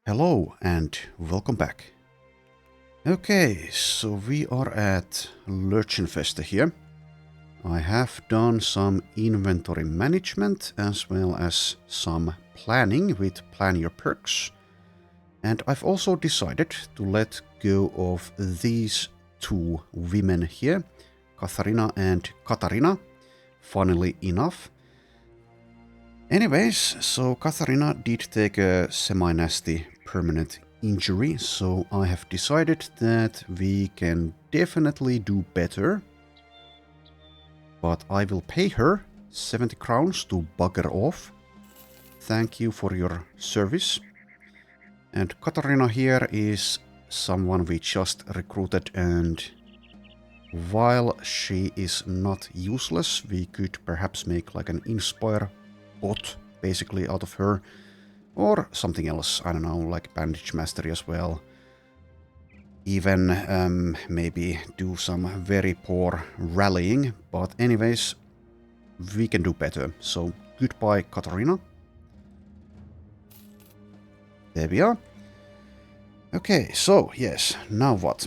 Hello and welcome back. Okay, so we are at Lurchenfeste here. I have done some inventory management as well as some planning with Plan Your Perks. And I've also decided to let go of these two women here, Katharina and Katarina, funnily enough. Anyways, so Katharina did take a semi-nasty permanent injury, so I have decided that we can definitely do better. But I will pay her 70 crowns to bugger off. Thank you for your service. And Katarina here is someone we just recruited, and while she is not useless, we could perhaps make like an Inspire bot basically out of her, or something else, I don't know, like Bandage Mastery as well. Even maybe do some very poor rallying, but anyways, we can do better. So goodbye, Katarina. There we are. Okay, so yes, now what?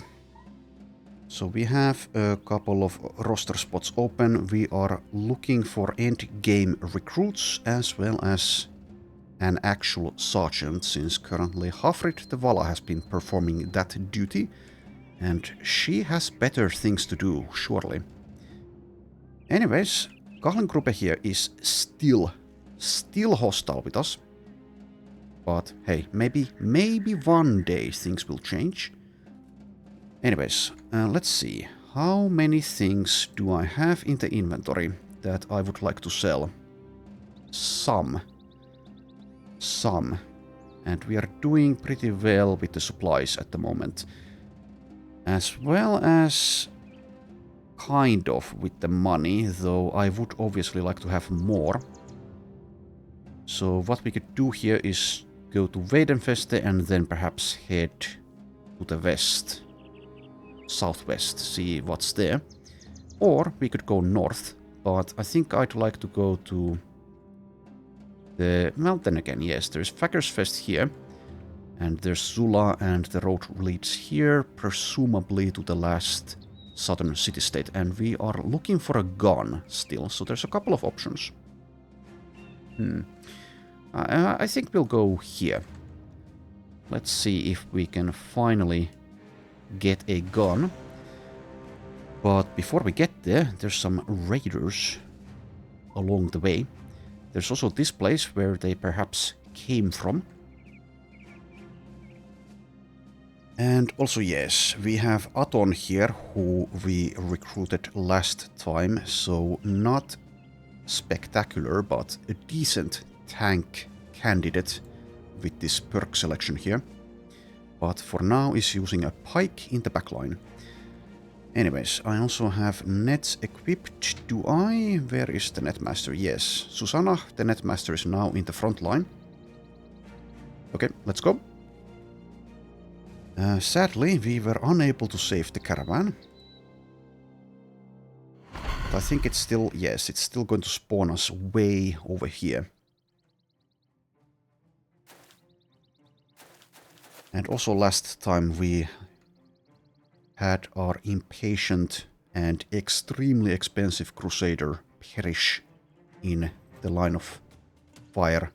So we have a couple of roster spots open. We are looking for end game recruits as well as an actual sergeant, since currently Hafrid the Vala has been performing that duty, and she has better things to do, surely. Anyways, Kahlengruppe here is still hostile with us. But hey, maybe one day things will change. Anyways, let's see. How many things do I have in the inventory that I would like to sell? Some. And we are doing pretty well with the supplies at the moment. As well as kind of with the money, though I would obviously like to have more. So what we could do here is go to Weidenfeste and then perhaps head to the west. Southwest, see what's there. Or we could go north, but I think I'd like to go to the... Well, then again, yes, there's Fackersfest here. And there's Zula, and the road leads here, presumably to the last southern city-state. And we are looking for a gun still, so there's a couple of options. I think we'll go here. Let's see if we can finally get a gun. But before we get there, there's some raiders along the way. There's also this place where they perhaps came from. And also, yes, we have Aton here, who we recruited last time, so not spectacular, but a decent tank candidate with this perk selection here. But for now is using a pike in the backline. Anyways, I also have nets equipped. Do I? Where is the netmaster? Yes, Susanna, the netmaster, is now in the front line. Okay, let's go. Sadly, we were unable to save the caravan. But I think it's still, yes, it's still going to spawn us way over here. And also last time we had our impatient and extremely expensive crusader perish in the line of fire.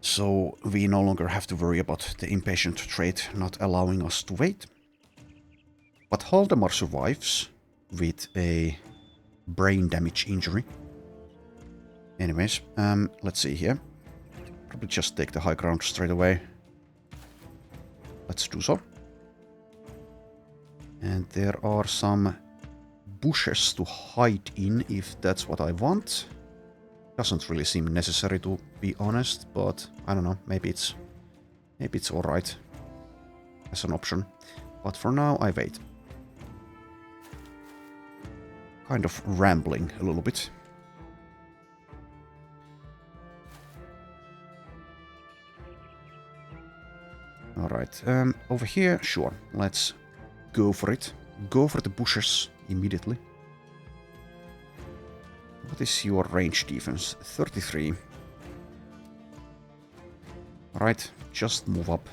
So we no longer have to worry about the impatient trait not allowing us to wait. But Haldemar survives with a brain damage injury. Anyways, let's see here. Probably just take the high ground straight away. Let's do so. And there are some bushes to hide in if that's what I want. Doesn't really seem necessary, to be honest, but I don't know, maybe it's alright as an option. But for now I wait. Kind of rambling a little bit. Alright, over here, sure, let's go for it. Go for the bushes immediately. What is your range defense? 33. Right, just move up.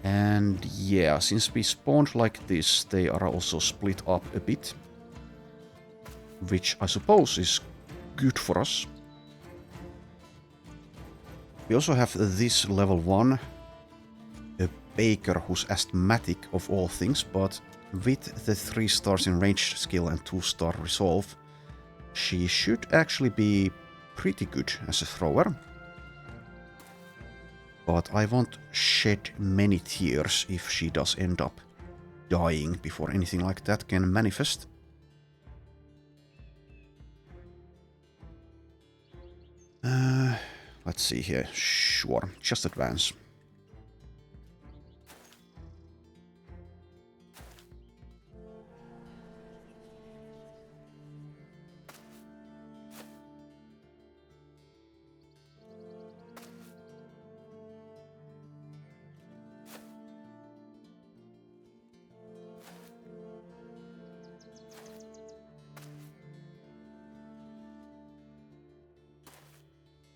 And yeah, since we spawned like this, they are also split up a bit. Which I suppose is good for us. We also have this level 1. A baker who's asthmatic of all things, but with the 3 stars in range skill and 2-star resolve, she should actually be pretty good as a thrower. But I won't shed many tears if she does end up dying before anything like that can manifest. Let's see here. Sure, just advance.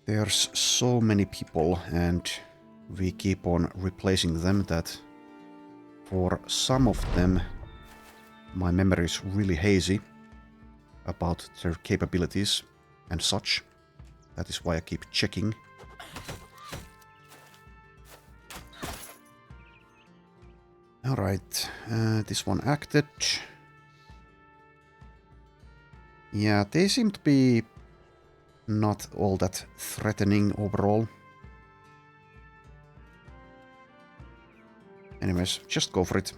There's so many people and we keep on replacing them that for some of them my memory is really hazy about their capabilities and such. That is why I keep checking. Alright, this one acted. Yeah, they seem to be not all that threatening overall. Anyways, just go for it.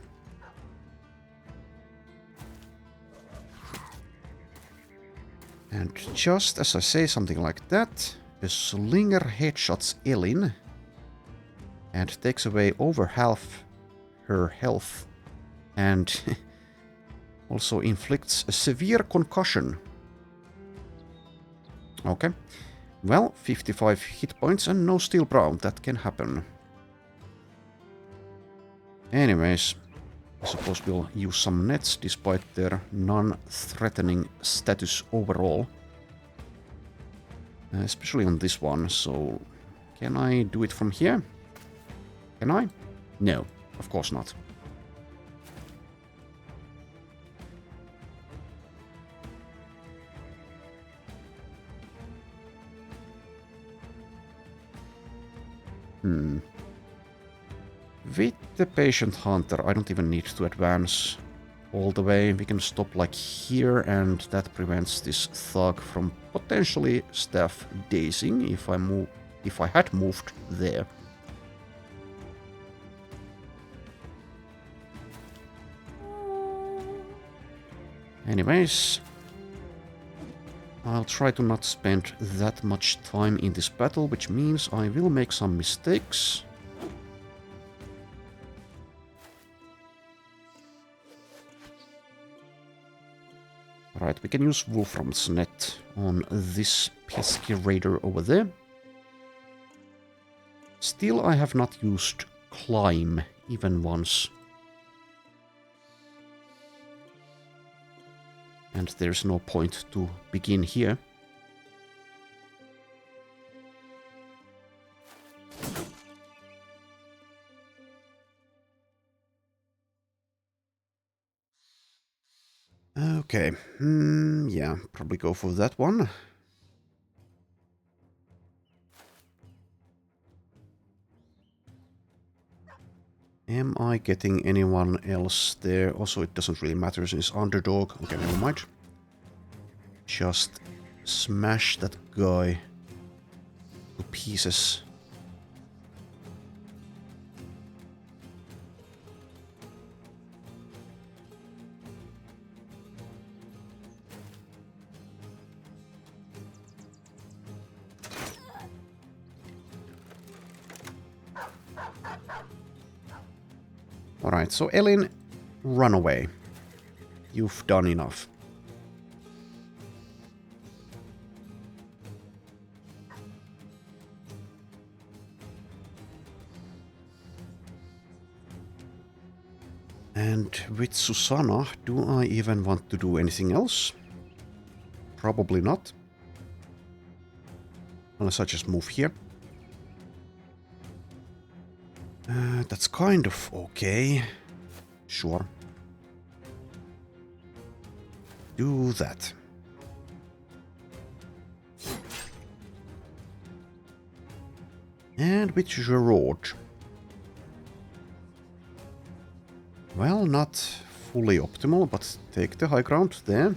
And just as I say something like that, a slinger headshots Elin and takes away over half her health and also inflicts a severe concussion. Okay, well, 55 hit points and no steel brow, that can happen. Anyways, I suppose we'll use some nets despite their non-threatening status overall. Especially on this one, so can I do it from here? Can I? No, of course not. With the Patient Hunter, I don't even need to advance all the way. We can stop like here, and that prevents this thug from potentially staff dazing if I had moved there. Anyways, I'll try to not spend that much time in this battle, which means I will make some mistakes. Right, we can use Wolfram's net on this pesky raider over there. Still, I have not used Climb even once. And there's no point to begin here. Okay, yeah, probably go for that one. Am I getting anyone else there? Also, it doesn't really matter since underdog. Okay, never mind. Just smash that guy to pieces. Alright, so Elin, run away. You've done enough. And with Susanna, do I even want to do anything else? Probably not. Unless I just move here. That's kind of okay. Sure. Do that. And with Gerard. Well, not fully optimal, but take the high ground there.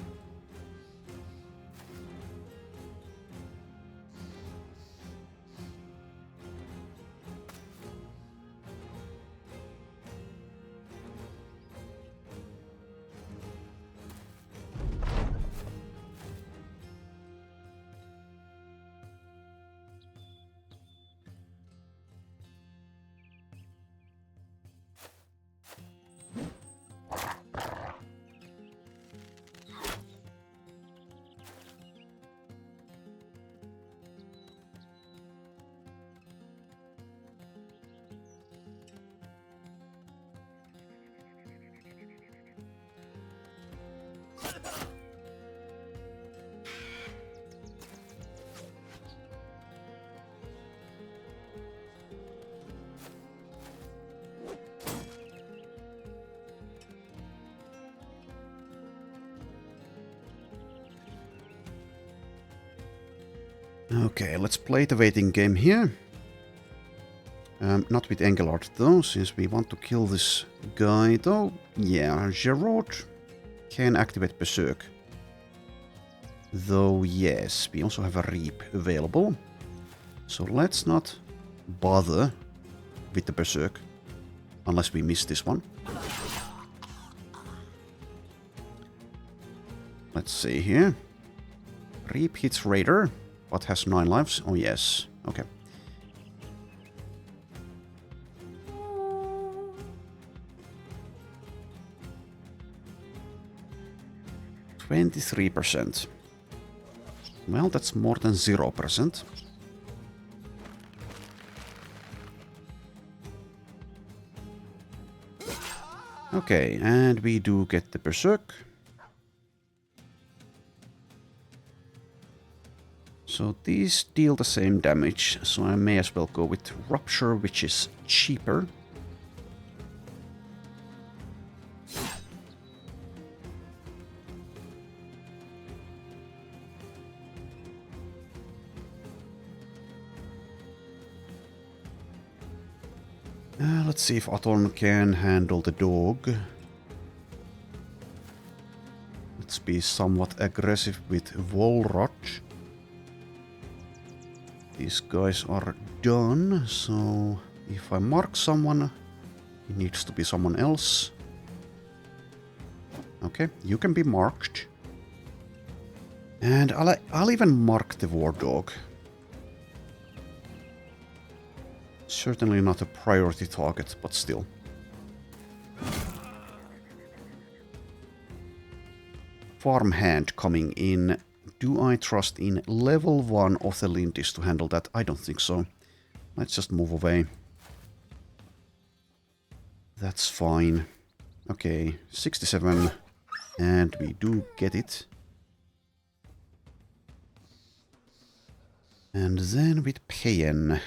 Okay, let's play the waiting game here. Not with Engelhardt though, since we want to kill this guy though. Yeah, Gerard can activate Berserk. Though yes, we also have a Reap available. So let's not bother with the Berserk. Unless we miss this one. Let's see here. Reap hits Raider, but has 9 lives. Oh yes, okay. 23%. Well, that's more than 0%. Okay, and we do get the Berserk. So these deal the same damage, so I may as well go with Rupture, which is cheaper. Let's see if Aton can handle the dog. Let's be somewhat aggressive with Volrot. These guys are done, so if I mark someone, it needs to be someone else. Okay, you can be marked. And I'll even mark the War Dog. Certainly not a priority target, but still. Farmhand coming in. Do I trust in level 1 of the Lindis to handle that? I don't think so. Let's just move away. That's fine. Okay, 67. And we do get it. And then with Payen.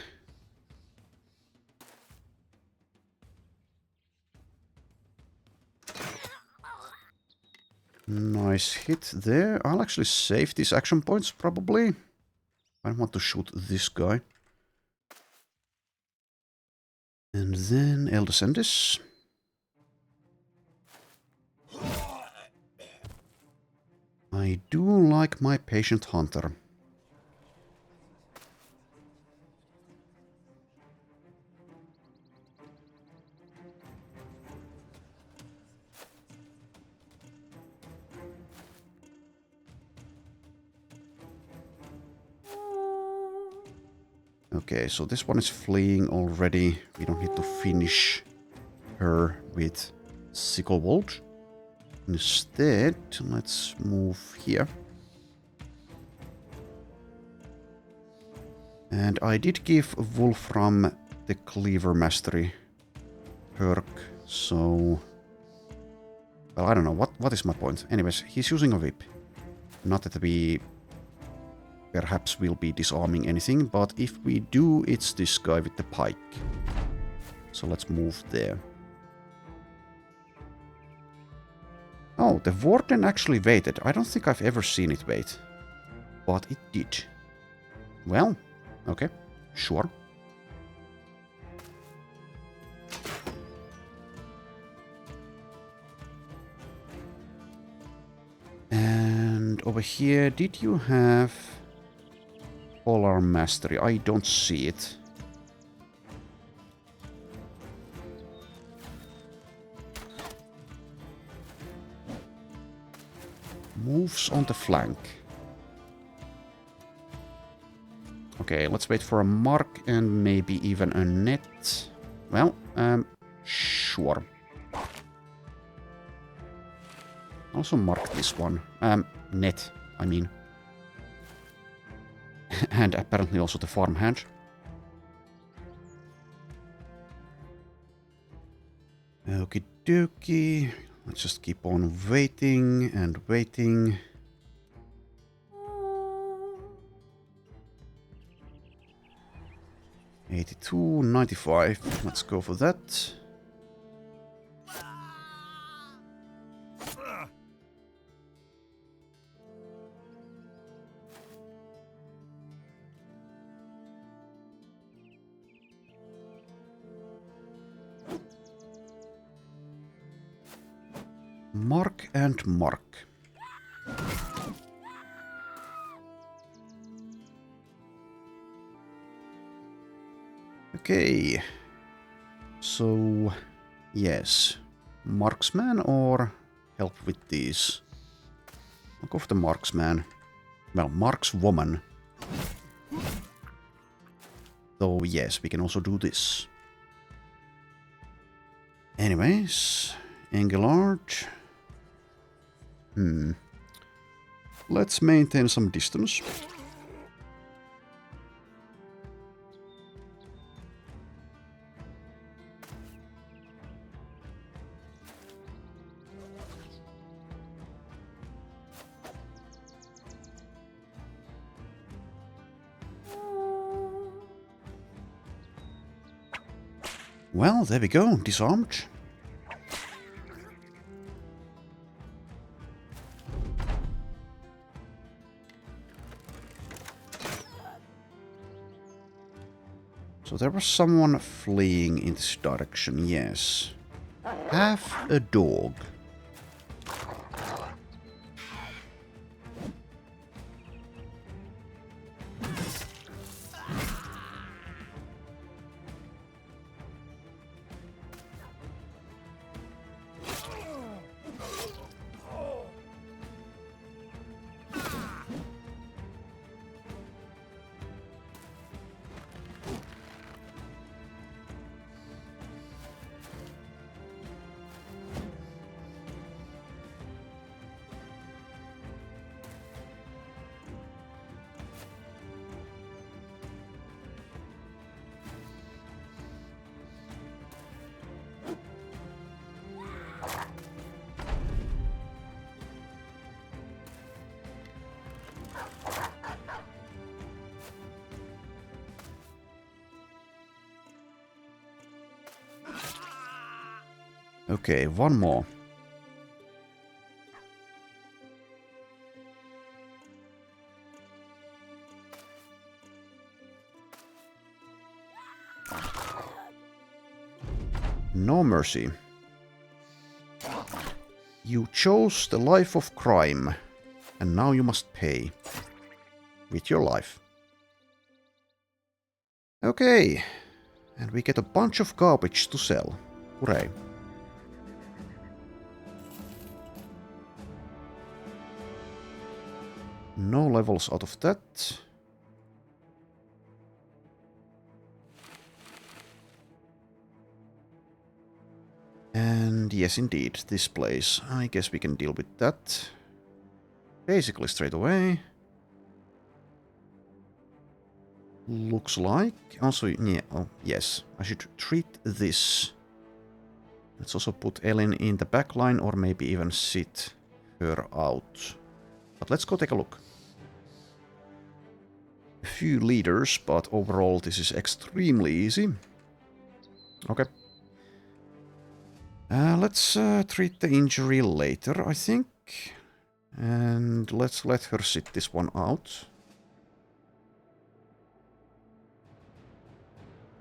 Nice hit there. I'll actually save these action points, probably. I don't want to shoot this guy. And then Eldescendis. I do like my Patient Hunter. Okay, so this one is fleeing already. We don't need to finish her with Sicklewold. Instead, let's move here. And I did give Wolfram the Cleaver Mastery perk, so... Well, I don't know, what is my point? Anyways, he's using a whip. Not that we perhaps we'll be disarming anything, but if we do, it's this guy with the pike. So let's move there. Oh, the warden actually waited. I don't think I've ever seen it wait. But it did. Well, okay, sure. And over here, did you have Polar Mastery? I don't see it. Moves on the flank. Okay, let's wait for a mark and maybe even a net. Well, sure. Also mark this one. Net, I mean. And apparently also the farmhand. Okie dokie. Let's just keep on waiting and waiting. $82, $95. Let's go for that. Mark and mark. Okay. So, yes. Marksman or help with these? I'll go for the marksman. Well, markswoman. Though, yes, we can also do this. Anyways, Engelard. Let's maintain some distance. Well, there we go, disarmed. So there was someone fleeing in this direction, yes. Half a dog. Okay, one more. No mercy. You chose the life of crime, and now you must pay. With your life. Okay. And we get a bunch of garbage to sell. Hooray. No levels out of that. And yes, indeed, this place. I guess we can deal with that. Basically straight away. Looks like. Also, yeah, oh, yes, I should treat this. Let's also put Ellen in the back line, or maybe even sit her out. But let's go take a look. a few leaders, but overall this is extremely easy. Okay. Let's treat the injury later, I think. And let's let her sit this one out.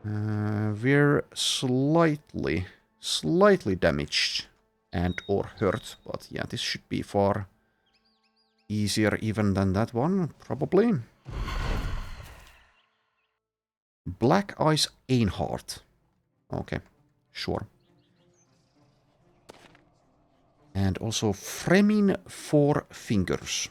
We're slightly damaged and or hurt, but yeah, this should be far easier even than that one, probably. Black Ice Einhard. Okay, sure. And also Fremin 4 Fingers.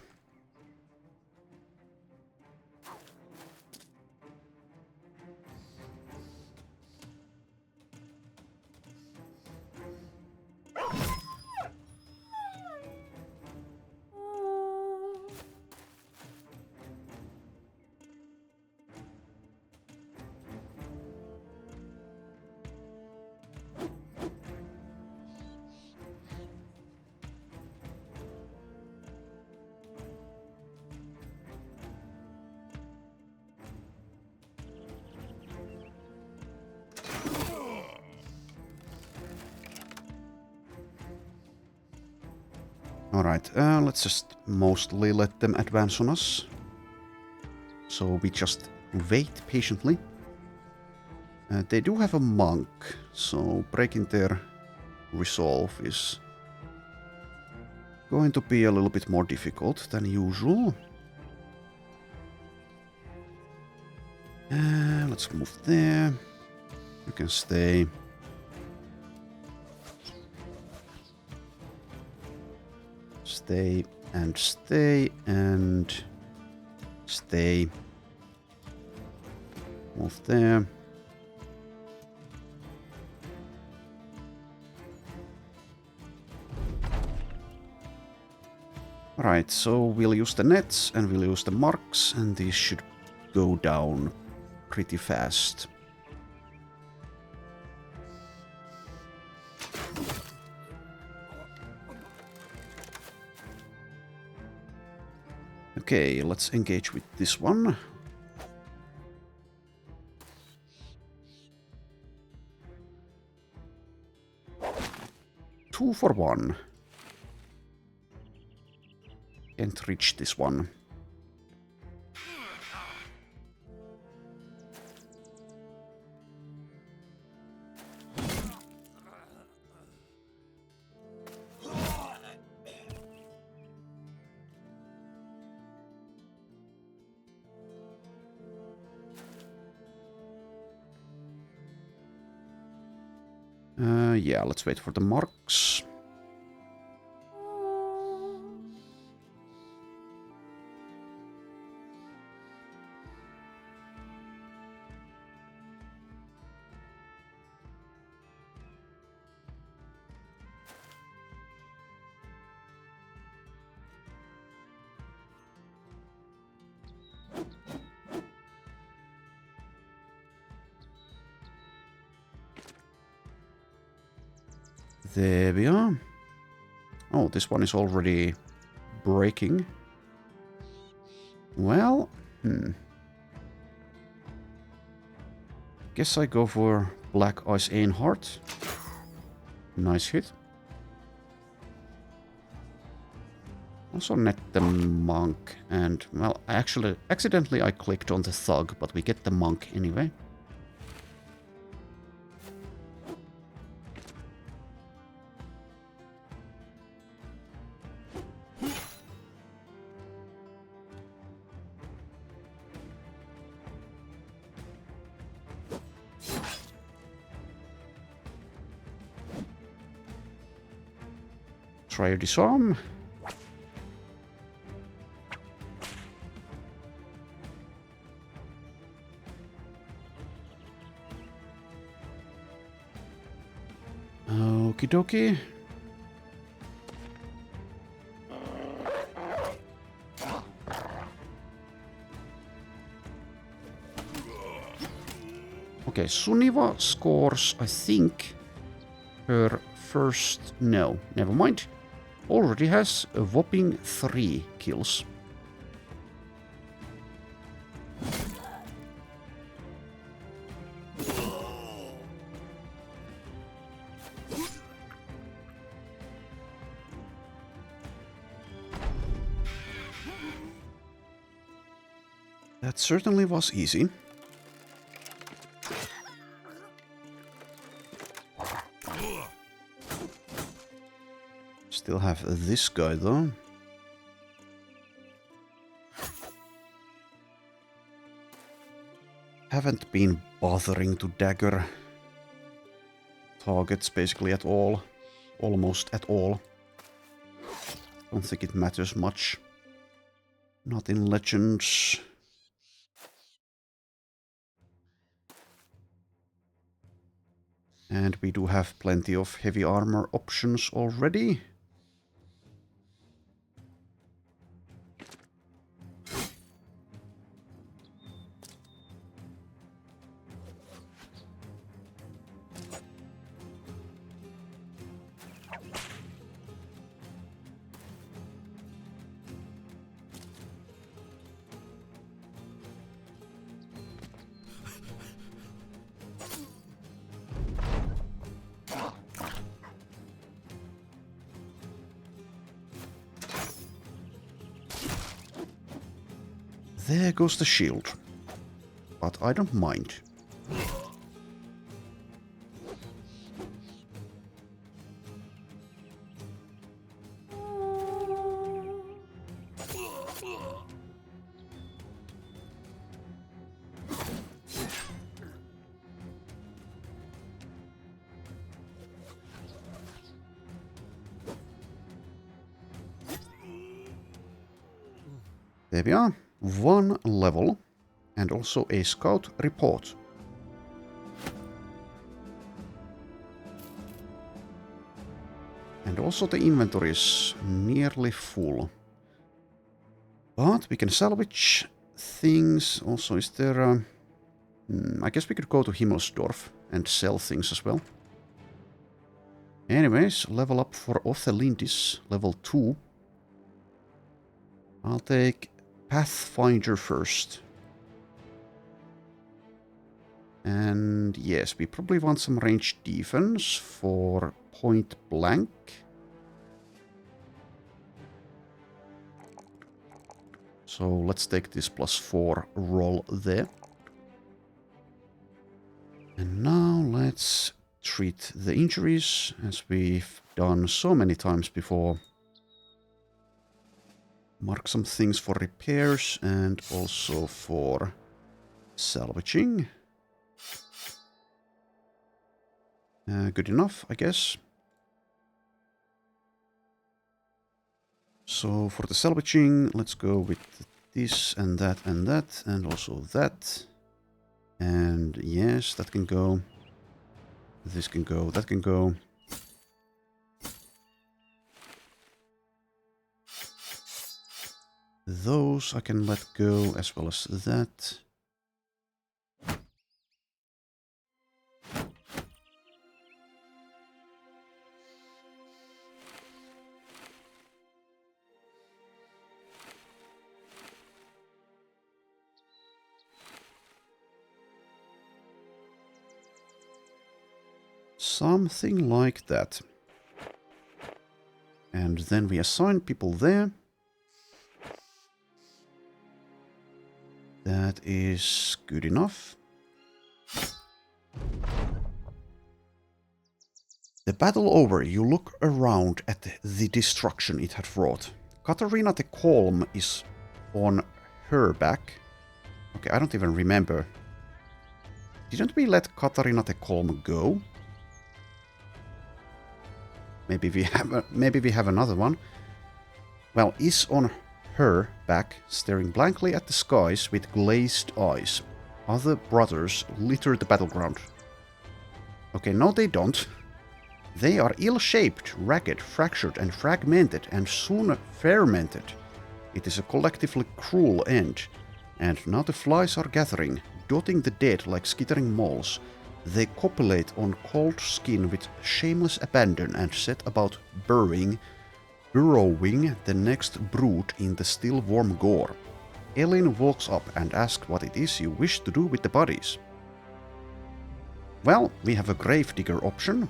Alright, let's just mostly let them advance on us. So we just wait patiently. They do have a monk, so breaking their resolve is going to be a little bit more difficult than usual. Let's move there. You can stay. Stay and stay and stay. Move there. Alright, so we'll use the nets and we'll use the marks, and these should go down pretty fast. Okay, let's engage with this one. Two for one. Can't reach this one. Yeah, let's wait for the marks. There we are. Oh, this one is already breaking. Well, guess I go for Black Ice Einhard. Nice hit. Also net the monk, and well, actually, accidentally I clicked on the thug, but we get the monk anyway. Try to disarm. Okie dokie. Okay, Suniva scores, I think, her first... No, never mind. Already has a whopping 3 kills. That certainly was easy. Still have this guy though. Haven't been bothering to dagger targets basically at all. Almost at all. Don't think it matters much. Not in Legends. And we do have plenty of heavy armor options already. There goes the shield. But I don't mind. There we are. 1 level, and also a scout report. And also the inventory is nearly full. But we can salvage things. Also, is there I guess we could go to Himmelsdorf and sell things as well. Anyways, level up for Othelindis, level 2. I'll take Pathfinder first. And yes, we probably want some ranged defense for point blank. So let's take this +4 roll there. And now let's treat the injuries as we've done so many times before. Mark some things for repairs and also for salvaging. Good enough, I guess. So for the salvaging, let's go with this and that and also that. And yes, that can go. This can go, that can go. Those I can let go as well as that. Something like that. And then we assign people there. That is good enough. The battle over, you look around at the destruction it had wrought. Katarina the Calm is on her back. Okay, I don't even remember. Didn't we let Katarina the Calm go? Maybe we have another one. Well, is on her back, staring blankly at the skies with glazed eyes. Other brothers litter the battleground. Okay, no they don't. They are ill-shaped, ragged, fractured and fragmented, and soon fermented. It is a collectively cruel end. And now the flies are gathering, dotting the dead like skittering moles. They copulate on cold skin with shameless abandon and set about burrowing the next brood in the still warm gore. Elin walks up and asks what it is you wish to do with the bodies. Well, we have a gravedigger option.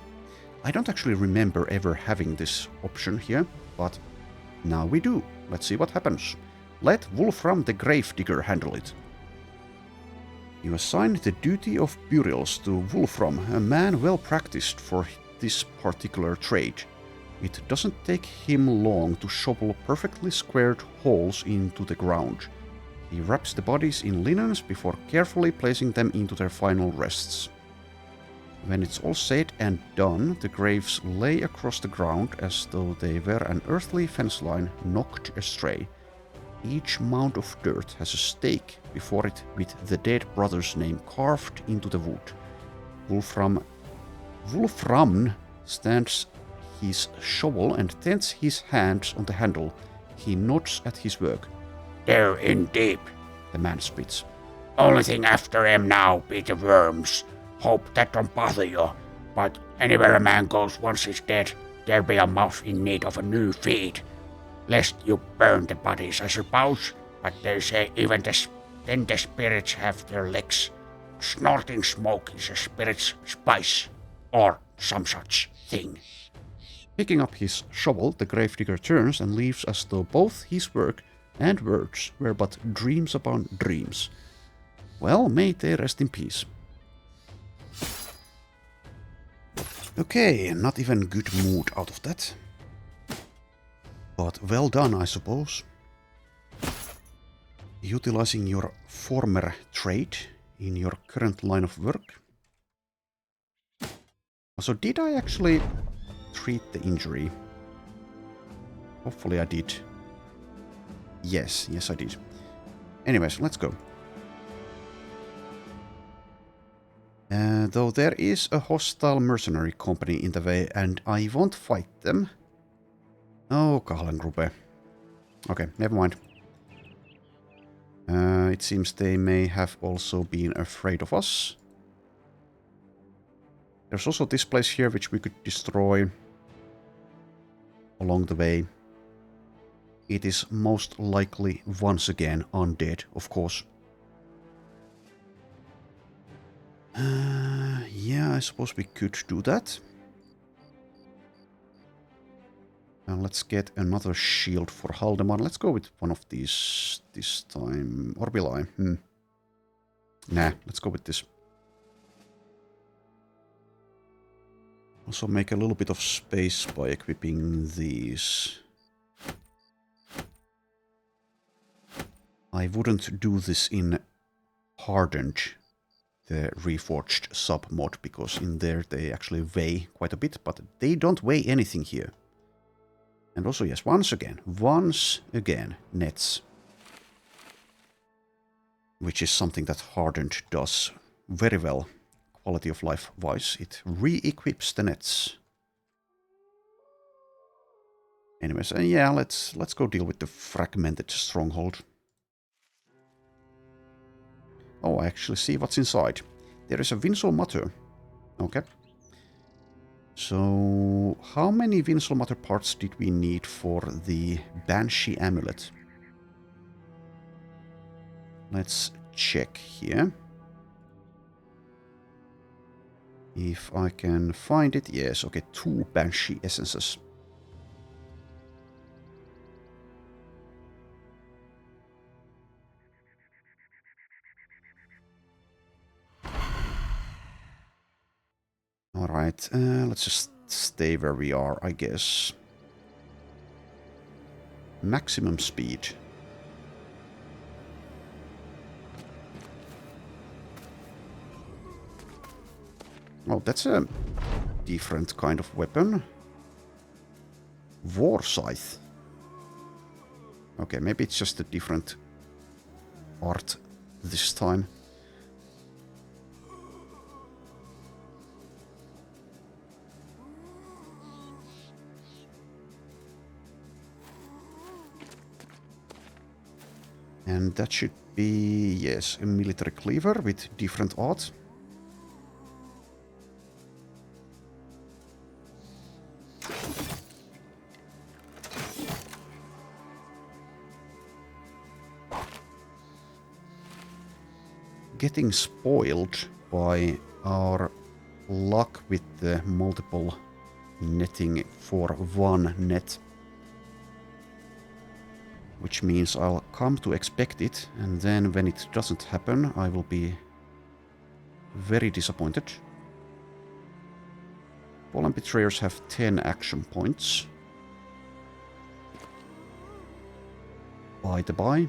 I don't actually remember ever having this option here, but now we do. Let's see what happens. Let Wolfram the Gravedigger handle it. You assign the duty of burials to Wolfram, a man well practiced for this particular trade. It doesn't take him long to shovel perfectly squared holes into the ground. He wraps the bodies in linens before carefully placing them into their final rests. When it's all said and done, the graves lay across the ground as though they were an earthly fence line knocked astray. Each mound of dirt has a stake before it with the dead brother's name carved into the wood. Wolfram stands his shovel and tenses his hands on the handle. He nods at his work. They're in deep, the man spits. Only thing after 'em now be the worms. Hope that don't bother you, but anywhere a man goes once he's dead, there'll be a mouse in need of a new feed. Lest you burn the bodies, I suppose, but they say even then the spirits have their legs. Snorting smoke is a spirit's spice, or some such thing. Picking up his shovel, the gravedigger turns and leaves as though both his work and words were but dreams upon dreams. Well, may they rest in peace. Okay, not even good mood out of that. But well done, I suppose. Utilizing your former trade in your current line of work. So did I actually treat the injury? Hopefully I did. Yes, I did. Anyways, let's go. Though there is a hostile mercenary company in the way and I won't fight them. Oh, Kahlengruppe. Okay, never mind. It seems they may have also been afraid of us. There's also this place here which we could destroy along the way. It is most likely once again undead, of course. Yeah, I suppose we could do that. And let's get another shield for Haldemar. Let's go with one of these this time. Or will I? Nah, let's go with this. Also make a little bit of space by equipping these. I wouldn't do this in Hardened, the reforged sub mod, because in there they actually weigh quite a bit, but they don't weigh anything here. And also, yes, once again, nets. Which is something that Hardened does very well, quality of life wise. It re-equips the nets. Anyways, yeah, let's go deal with the fragmented stronghold. Oh, I actually see what's inside. There is a Winsel Matter. Okay. So, how many Winsel Matter parts did we need for the Banshee Amulet? Let's check here. If I can find it. Yes, okay, 2 Banshee Essences. Alright, let's just stay where we are, I guess. Maximum speed. Oh, that's a different kind of weapon. War Scythe. Okay, maybe it's just a different art this time. And that should be, yes, a military cleaver with different art. Getting spoiled by our luck with the multiple netting for one net. Which means I'll come to expect it, and then when it doesn't happen, I will be Very disappointed. Fallen Betrayers have 10 action points. By the by.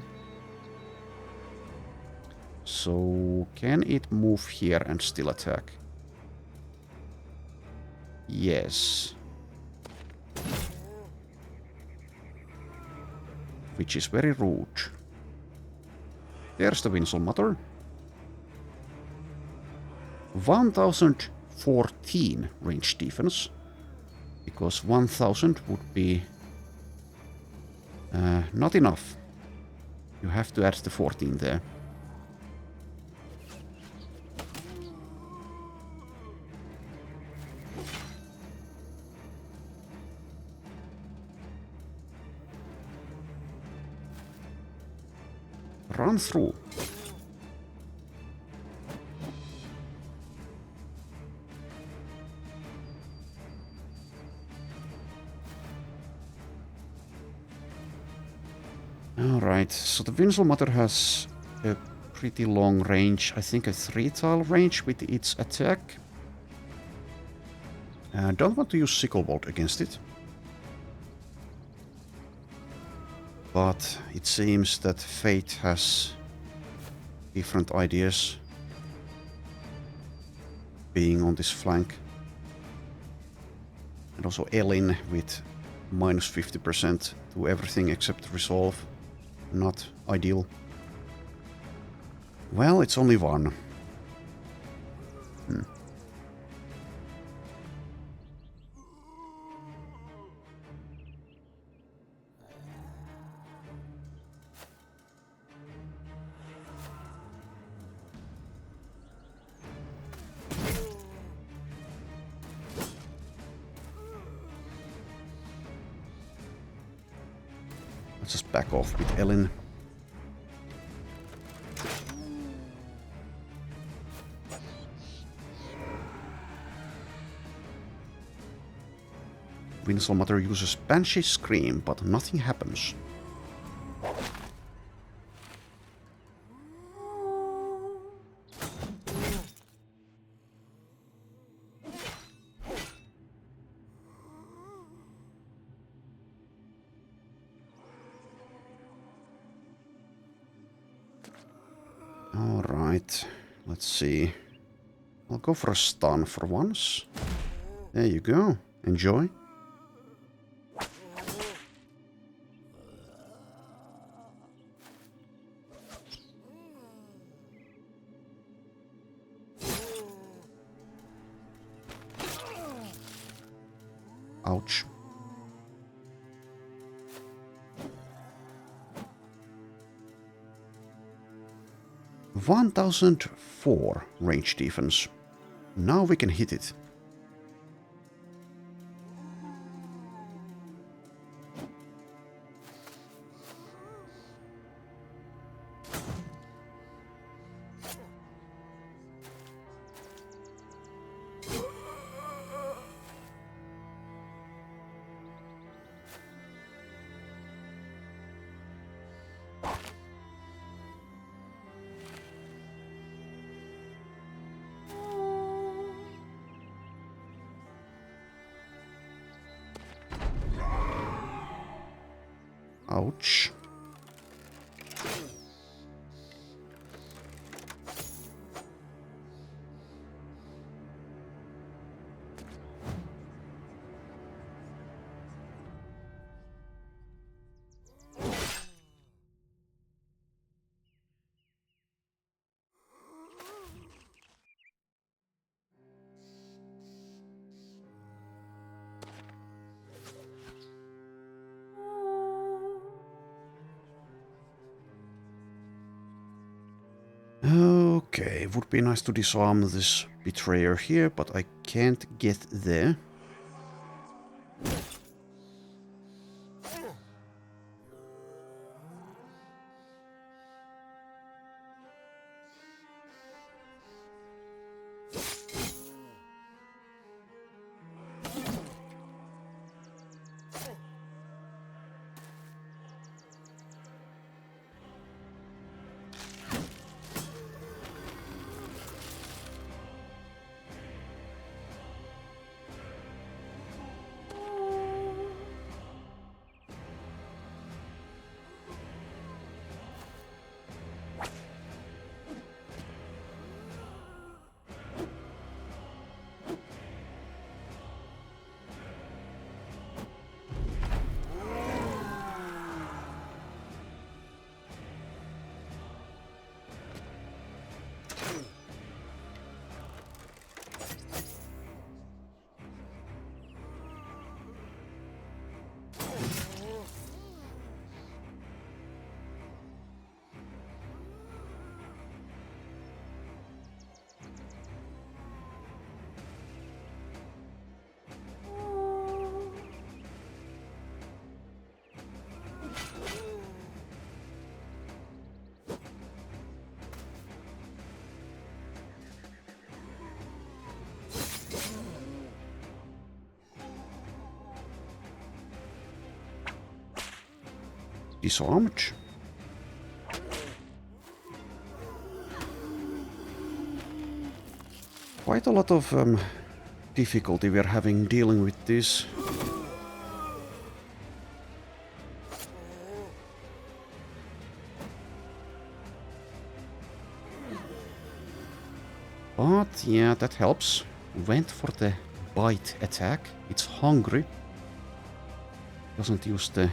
So, can it move here and still attack? Yes. Which is very rude. There's the Winsel Mother. 1014 range defense. Because 1000 would be not enough. You have to add the 14 there. Run through. Alright, so the Winsel Mother has a pretty long range, I think a 3-tile range with its attack. Don't want to use Sickle Bolt against it. But it seems that Fate has different ideas being on this flank. And also Elin with minus 50% to everything except Resolve. Not ideal. Well, it's only one. Let's just back off with Elin. Winsel Mother uses Banshee Scream, but nothing happens. Alright, let's see. I'll go for a stun for once. There you go. Enjoy. Ouch. $1,004 range defense. Now we can hit it. Ouch. Okay, would be nice to disarm this betrayer here, but I can't get there. disarmed. Quite a lot of difficulty we're having dealing with this. But yeah, that helps. Went for the bite attack. It's hungry. Doesn't use the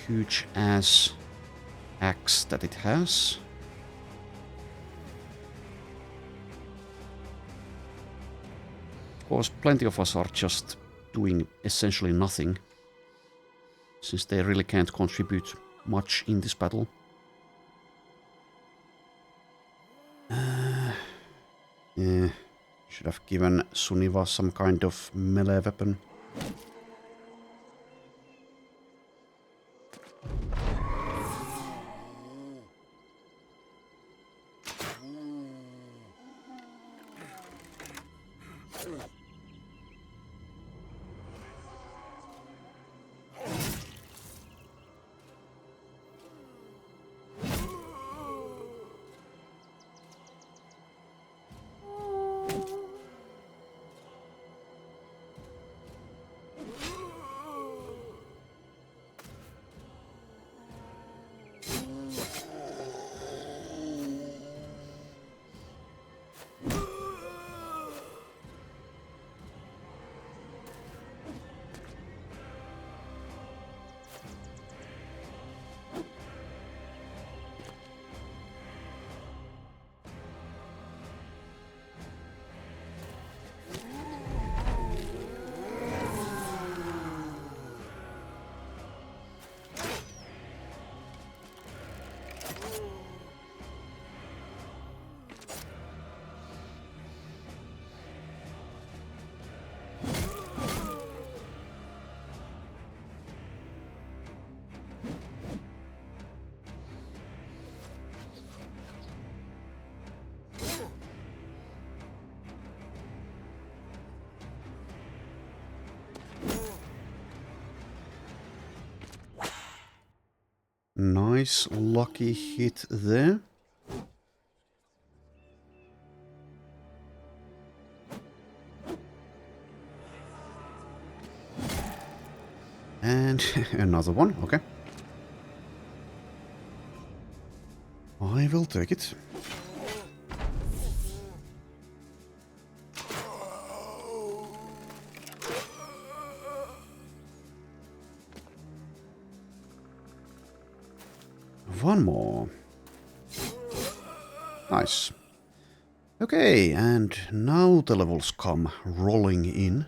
huge ass axe that it has. Of course, plenty of us are just doing essentially nothing, since they really can't contribute much in this battle. Yeah, should have given Suniva some kind of melee weapon. Nice lucky hit there. And another one, okay. I will take it. One more. Nice. Okay, and now the levels come rolling in.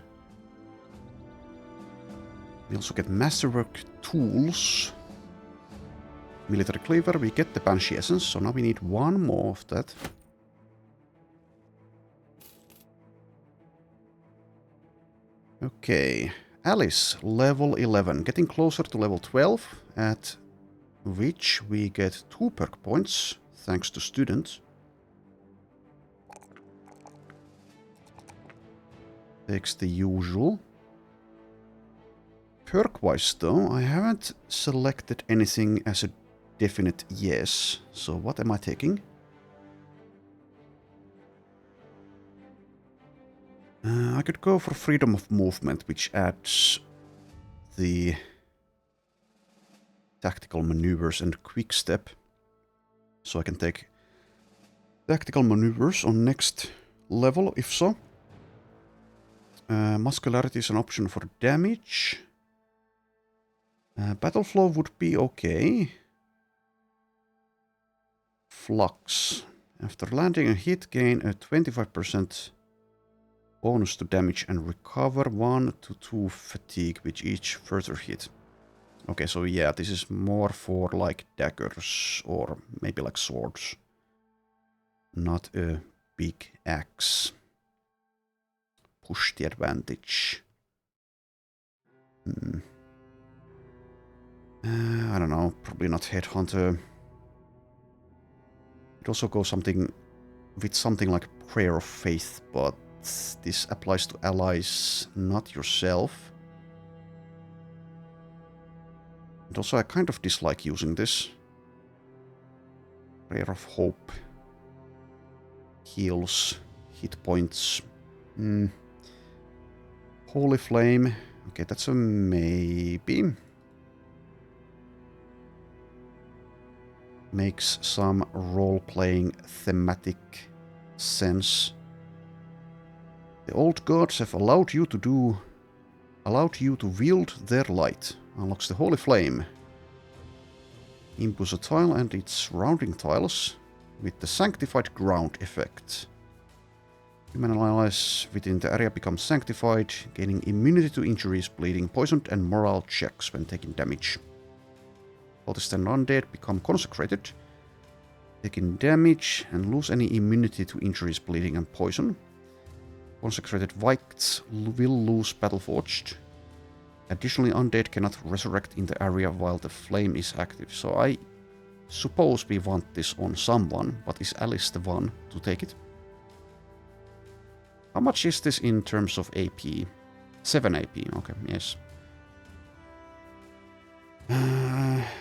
We also get masterwork tools. Military cleaver, we get the Banshee essence, so now we need one more of that. Okay, Alice, level 11, getting closer to level 12, at which we get 2 perk points, thanks to student. Takes the usual. Perk-wise though, I haven't selected anything as a definite yes, so what am I taking? I could go for freedom of movement, which adds the tactical maneuvers and quick step. So I can take tactical maneuvers on next level, if so. Muscularity is an option for damage. Battle flow would be okay. Flux. After landing a hit, gain a 25% bonus to damage and recover 1 to 2 fatigue with each further hit. Okay, so yeah, this is more for like daggers or maybe like swords. Not a big axe. Push the advantage. I don't know, probably not Headhunter. It also goes something with something like Prayer of Faith, but this applies to allies, not yourself. And also I kind of dislike using this. Prayer of Hope. Heals. Hit points. Holy Flame. Okay, that's a maybe. Makes some role-playing thematic sense. The old gods have allowed you to wield their light. Unlocks the Holy Flame. Imbues a tile and its surrounding tiles with the sanctified ground effect. Human allies within the area become sanctified, gaining immunity to injuries, bleeding, poison, and morale checks when taking damage. Cultists and undead become consecrated, taking damage and lose any immunity to injuries, bleeding, and poison. Consecrated Vikes will lose Battleforged. Additionally, undead cannot resurrect in the area while the flame is active. So I suppose we want this on someone, but is Alice the one to take it? How much is this in terms of AP? 7 AP, okay, yes.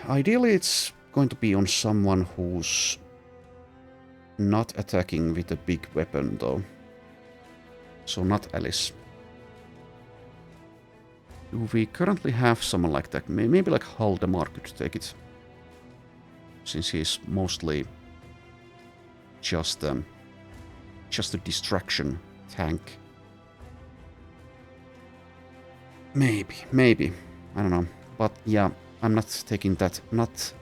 Ideally it's going to be on someone who's not attacking with a big weapon though. So not Alice. Do we currently have someone like that? Maybe like Haldemar could take it. Since he's mostly just a distraction tank. Maybe. I don't know. But yeah, I'm not taking that. Not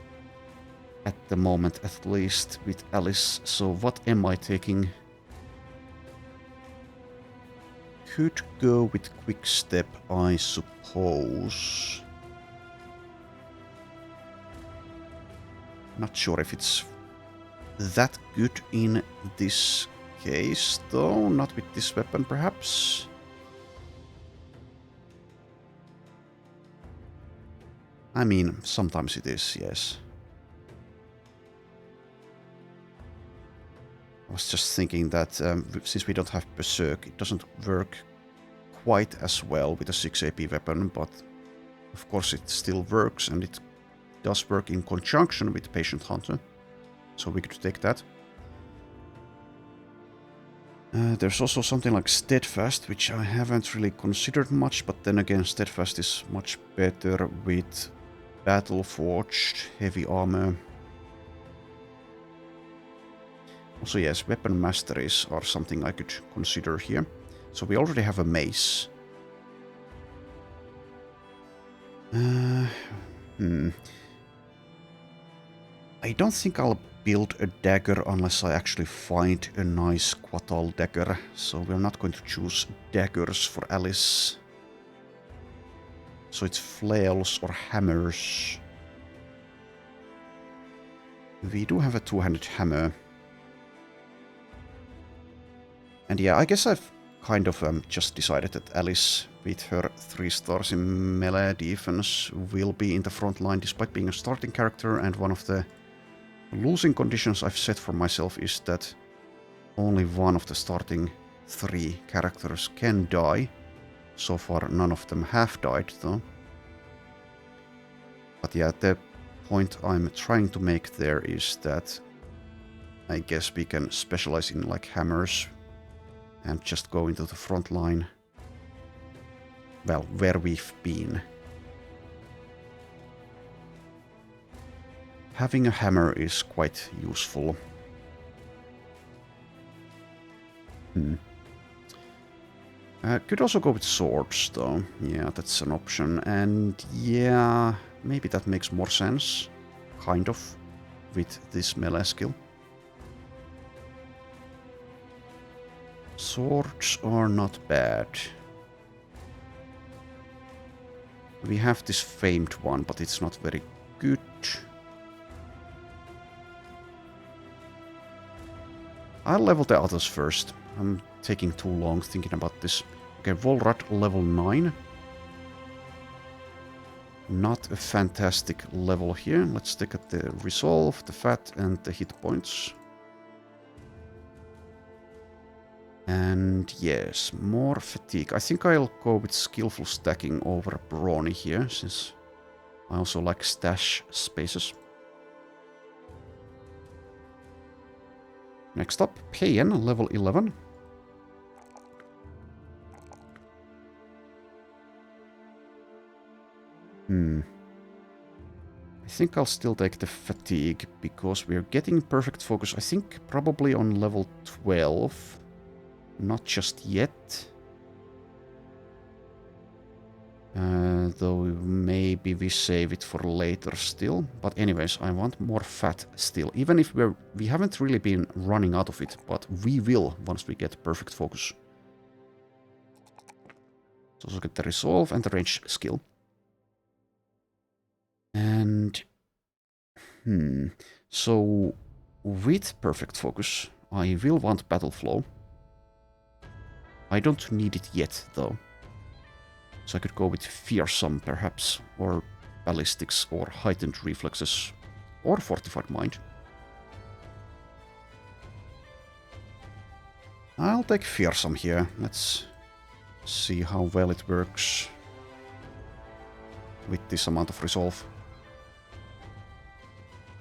at the moment, at least, with Alice. So what am I taking? Could go with Quick Step, I suppose. Not sure if it's that good in this case, though. Not with this weapon, perhaps. I mean, sometimes it is, yes. I was just thinking that since we don't have Berserk, it doesn't work quite as well with a 6 AP weapon, but of course it still works, and it does work in conjunction with Patient Hunter, so we could take that. There's also something like Steadfast, which I haven't really considered much, but then again Steadfast is much better with Battleforged heavy armor. Also yes, weapon masteries are something I could consider here. So we already have a mace. I don't think I'll build a dagger unless I actually find a nice Quatal dagger. So we're not going to choose daggers for Alice. So it's flails or hammers. We do have a two-handed hammer. And yeah, I guess I've kind of just decided that Alice, with her 3 stars in melee defense, will be in the front line despite being a starting character, and one of the losing conditions I've set for myself is that only one of the starting 3 characters can die. So far none of them have died though. But yeah, the point I'm trying to make there is that I guess we can specialize in like hammers and just go into the front line. Well, where we've been. Having a hammer is quite useful. Could also go with swords though. Yeah, that's an option. And yeah, maybe that makes more sense. Kind of. With this melee skill. Swords are not bad. We have this famed one, but it's not very good. I'll level the others first. I'm taking too long thinking about this. Okay, Volrat level 9. Not a fantastic level here. Let's take at the resolve, the fat, and the hit points. And yes, more fatigue. I think I'll go with skillful stacking over brawny here, since I also like stash spaces. Next up, Payan, level 11. I think I'll still take the fatigue, because we're getting perfect focus, I think probably on level 12. Not just yet. Though maybe we save it for later still. But anyways, I want more fat still. Even if we haven't really been running out of it, but we will once we get perfect focus. So also get the resolve and the range skill. And so with perfect focus, I will want battle flow. I don't need it yet though. So I could go with fearsome perhaps, or ballistics, or heightened reflexes, or fortified mind. I'll take fearsome here. Let's see how well it works with this amount of resolve.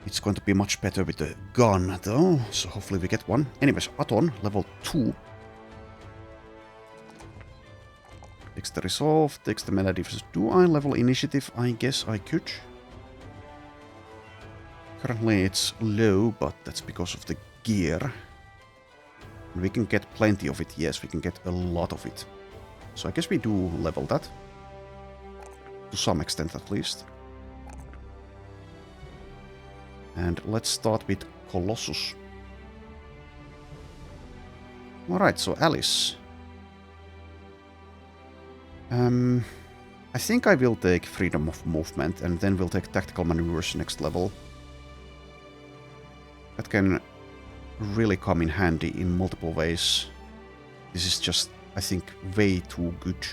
It's going to be much better with the gun though, so hopefully we get one. Anyways, Aton, level 2. Takes the resolve, takes the melee defense. Do I level initiative? I guess I could. Currently it's low, but that's because of the gear. We can get plenty of it, yes, we can get a lot of it. So I guess we do level that. To some extent at least. And let's start with Colossus. Alright, so Alice. I think I will take freedom of movement, and then we'll take tactical maneuvers next level. That can really come in handy in multiple ways. This is just, I think, way too good.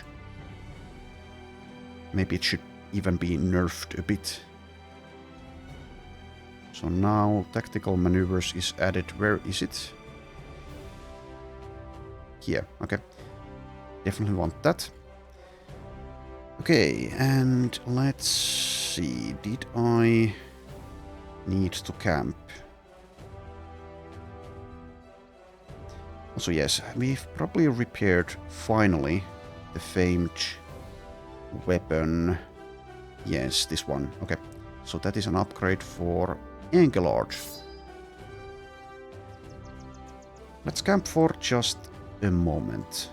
Maybe it should even be nerfed a bit. So now tactical maneuvers is added. Where is it? Here, okay. Definitely want that. Okay, and let's see. Did I need to camp? Also, yes, we've probably repaired finally the famed weapon. Yes, this one. Okay, so that is an upgrade for Engelard. Let's camp for just a moment.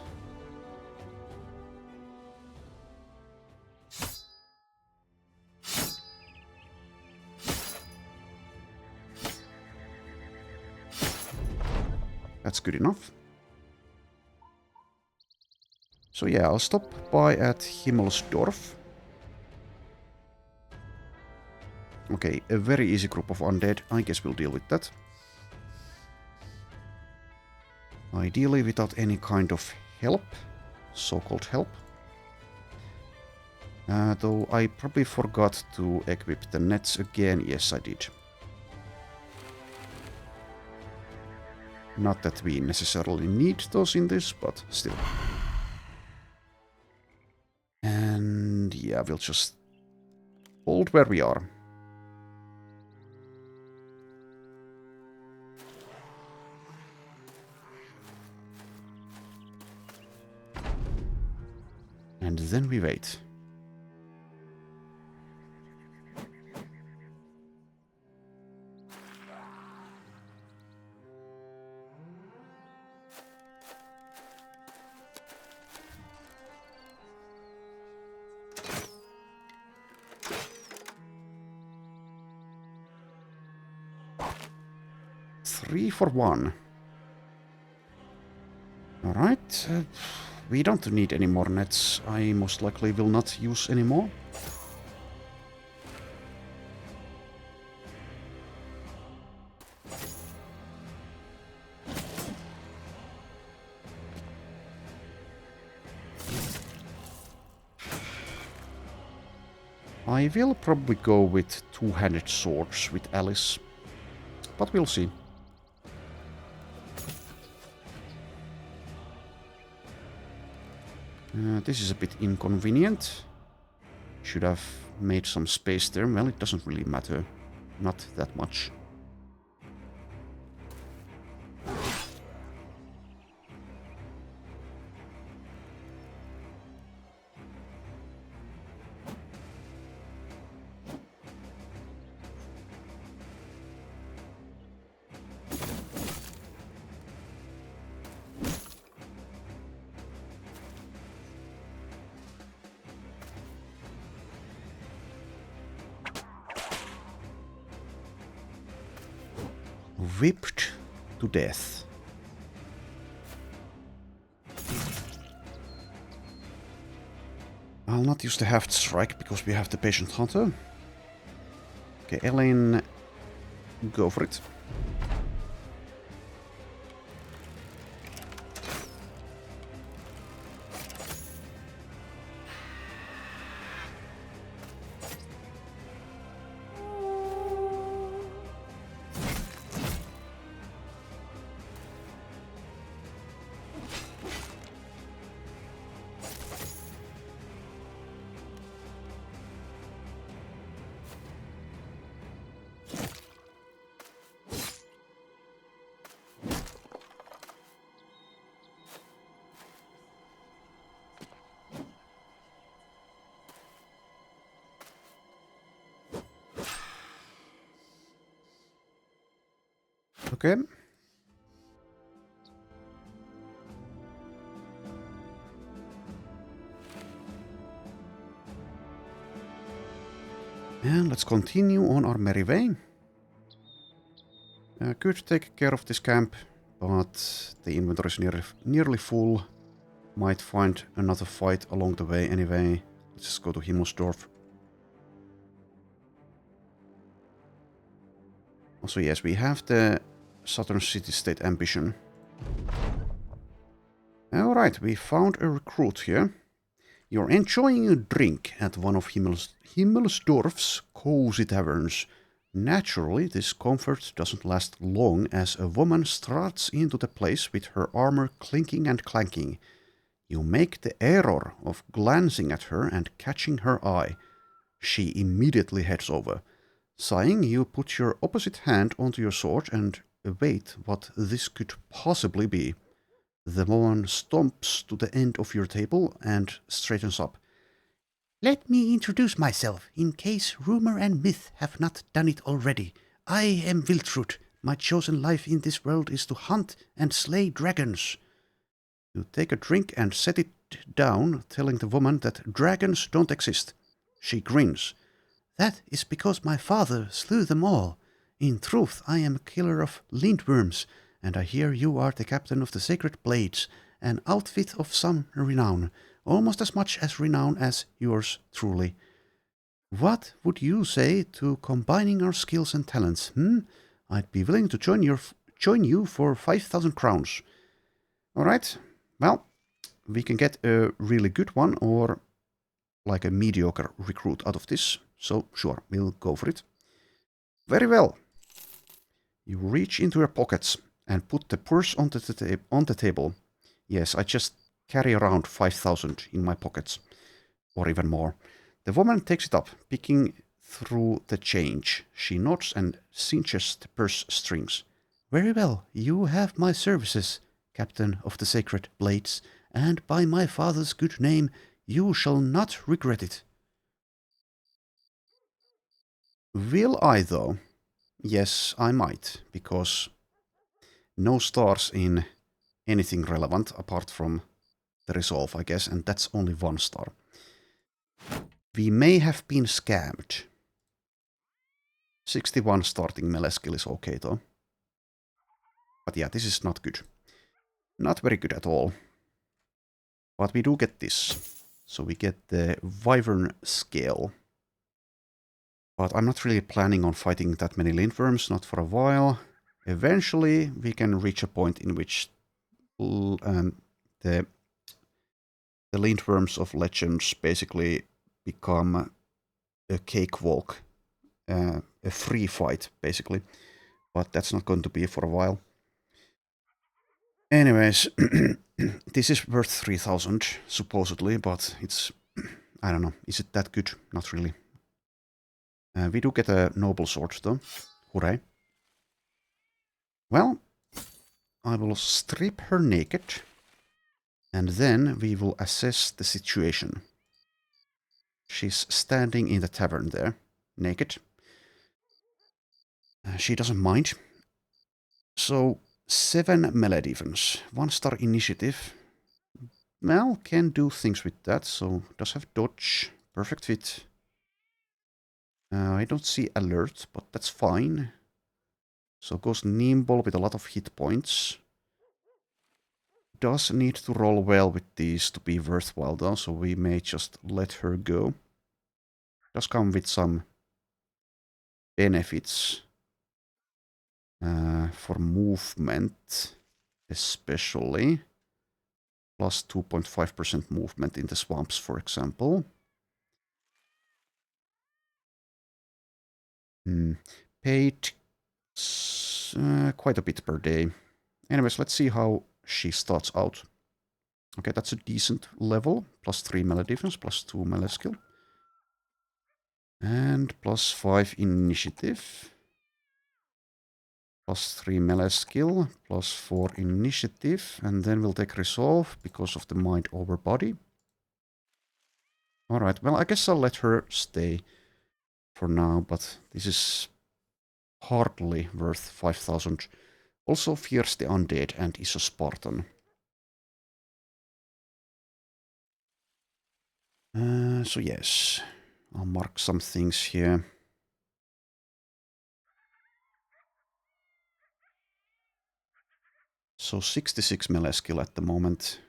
That's good enough. So yeah, I'll stop by at Himmelsdorf. Okay, a very easy group of undead. I guess we'll deal with that. Ideally without any kind of help. So-called help. Though I probably forgot to equip the nets again. Yes, I did. Not that we necessarily need those in this, but still. And yeah, we'll just hold where we are. And then we wait. Three for one. Alright. We don't need any more nets. I most likely will not use any more. I will probably go with two-handed swords with Alice, but we'll see. This is a bit inconvenient. Should have made some space there. Well, it doesn't really matter. Not that much. Whipped to death. I'll not use the Heft Strike because we have the Patient Hunter. Okay, Elaine, go for it. Okay. And let's continue on our merry way. Could take care of this camp, but the inventory is nearly full. Might find another fight along the way anyway. Let's just go to Himmelsdorf. Also, yes, we have the Southern City-State ambition. Alright, we found a recruit here. You're enjoying a drink at one of Himmelsdorf's cozy taverns. Naturally, this comfort doesn't last long as a woman struts into the place with her armor clinking and clanking. You make the error of glancing at her and catching her eye. She immediately heads over. Sighing, you put your opposite hand onto your sword and await what this could possibly be. The woman stomps to the end of your table and straightens up. Let me introduce myself, in case rumor and myth have not done it already. I am Wiltrud. My chosen life in this world is to hunt and slay dragons. You take a drink and set it down, telling the woman that dragons don't exist. She grins. That is because my father slew them all. In truth, I am a killer of lindworms, and I hear you are the captain of the Sacred Blades, an outfit of some renown, almost as much as renown as yours truly. What would you say to combining our skills and talents, I'd be willing to join you for 5,000 crowns. Alright, well, we can get a really good one or like a mediocre recruit out of this. So, sure, we'll go for it. Very well. You reach into your pockets and put the purse on the table. Yes, I just carry around 5,000 in my pockets, or even more. The woman takes it up, picking through the change. She nods and cinches the purse strings. Very well, you have my services, Captain of the Sacred Blades, and by my father's good name, you shall not regret it. Will I, though? Yes, I might, because no stars in anything relevant apart from the resolve, I guess, and that's only 1 star. We may have been scammed. 61 starting melee skill is okay, though. But yeah, this is not good. Not very good at all. But we do get this. So we get the Wyvern scale. But I'm not really planning on fighting that many lindworms, not for a while. Eventually, we can reach a point in which the lindworms of legends basically become a cakewalk, a free fight, basically. But that's not going to be for a while. Anyways, this is worth 3,000, supposedly, but it's... I don't know. Is it that good? Not really. We do get a noble sword though. Hooray. Well, I will strip her naked. And then we will assess the situation. She's standing in the tavern there, naked. She doesn't mind. So, 7 melee defense, 1-star initiative. Well, can do things with that, so does have dodge, perfect fit. I don't see alert, but that's fine. So goes nimble with a lot of hit points. Does need to roll well with these to be worthwhile though, so we may just let her go. Does come with some benefits. For movement, especially. Plus 2.5% movement in the swamps, for example. Paid quite a bit per day. Anyways, let's see how she starts out. Okay, that's a decent level. Plus 3 melee defense, plus 2 melee skill. And plus 5 initiative. Plus 3 melee skill, plus 4 initiative, and then we'll take resolve because of the mind over body. Alright, well, I guess I'll let her stay for now, but this is hardly worth 5,000. Also fears the undead and is a Spartan. So yes, I'll mark some things here. So 66 melee skill at the moment.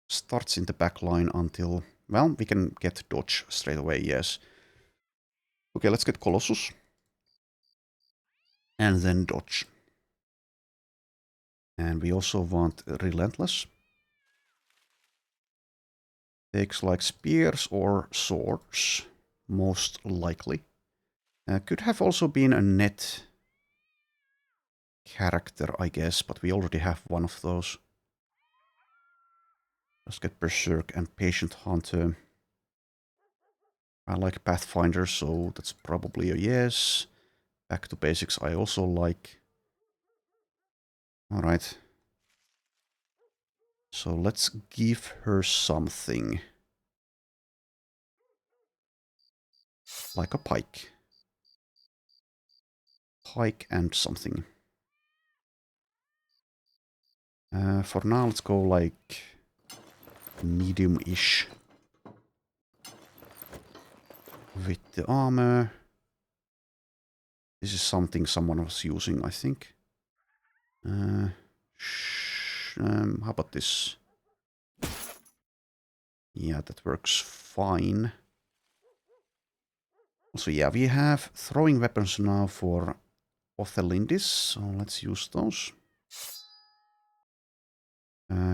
Starts in the back line until... Well, we can get dodge straight away, yes. Okay, let's get Colossus. And then dodge. And we also want Relentless. Takes like spears or swords, most likely. Could have also been a net character, I guess, but we already have one of those. Let's get Berserk and Patient Hunter. I like Pathfinder, so that's probably a yes. Back to basics, I also like. Alright. So let's give her something. Like a pike. Pike and something. For now, let's go like medium-ish. With the armor. This is something someone was using, I think. How about this? Yeah, that works fine. Also, yeah, we have throwing weapons now for Othelindis, so let's use those.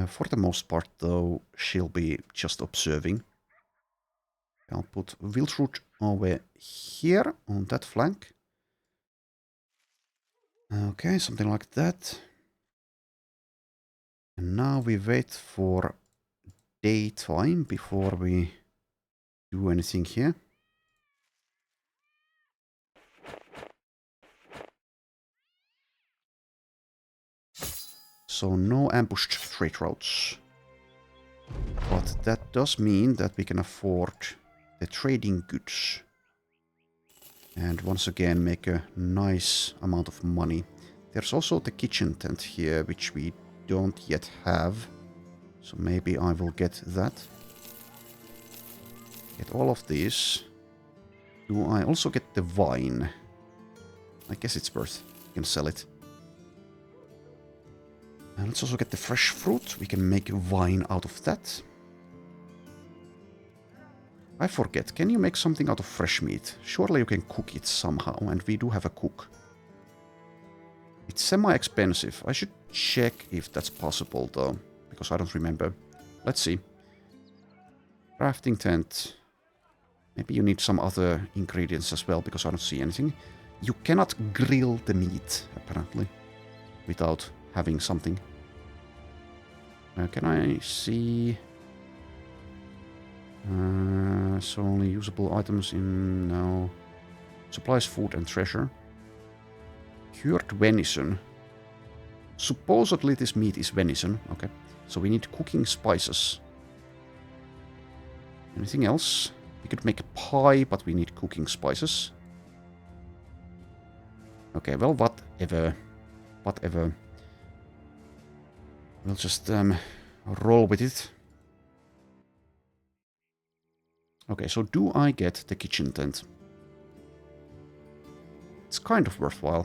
For the most part, though, she'll be just observing. I'll put Wildroot over here on that flank. Okay, something like that. And now we wait for daytime before we do anything here. So no ambushed trade routes. But that does mean that we can afford the trading goods. And once again make a nice amount of money. There's also the kitchen tent here, which we don't yet have. So maybe I will get that. Get all of these. Do I also get the wine? I guess it's worth. You can sell it. And let's also get the fresh fruit. We can make wine out of that. I forget, can you make something out of fresh meat? Surely you can cook it somehow, and we do have a cook. It's semi-expensive. I should check if that's possible, though, because I don't remember. Let's see. Crafting tent. Maybe you need some other ingredients as well, because I don't see anything. You cannot grill the meat, apparently, without having something. Can I see... so only usable items in... No. Supplies, food, and treasure. Cured venison. Supposedly this meat is venison. Okay. So we need cooking spices. Anything else? We could make a pie, but we need cooking spices. Okay, well, whatever. Whatever. We'll just roll with it. Okay, so do I get the kitchen tent? It's kind of worthwhile.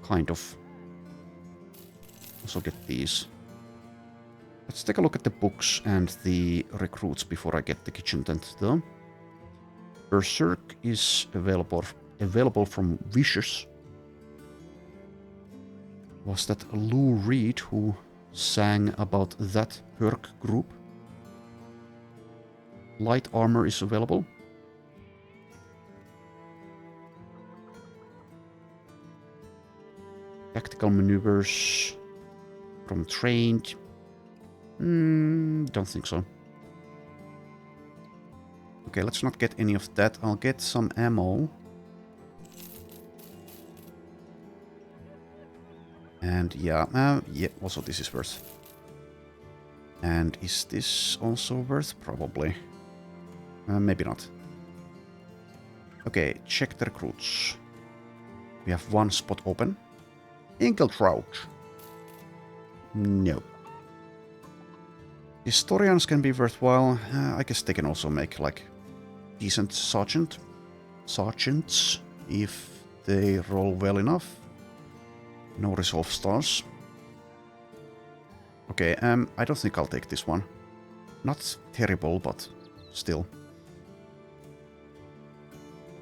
Kind of. Also get these. Let's take a look at the books and the recruits before I get the kitchen tent, though. Berserk is available from Vicious. Was that Lou Reed who sang about that perk group? Light armor is available. Tactical maneuvers from trained. Don't think so. Okay, let's not get any of that. I'll get some ammo. And yeah, yeah, also this is worth. And is this also worth? Probably. Maybe not. Okay, check the recruits. We have one spot open. Inkeltrout. No. Historians can be worthwhile. I guess they can also make like decent sergeants if they roll well enough. No resolve stars. Okay, I don't think I'll take this one. Not terrible, but still.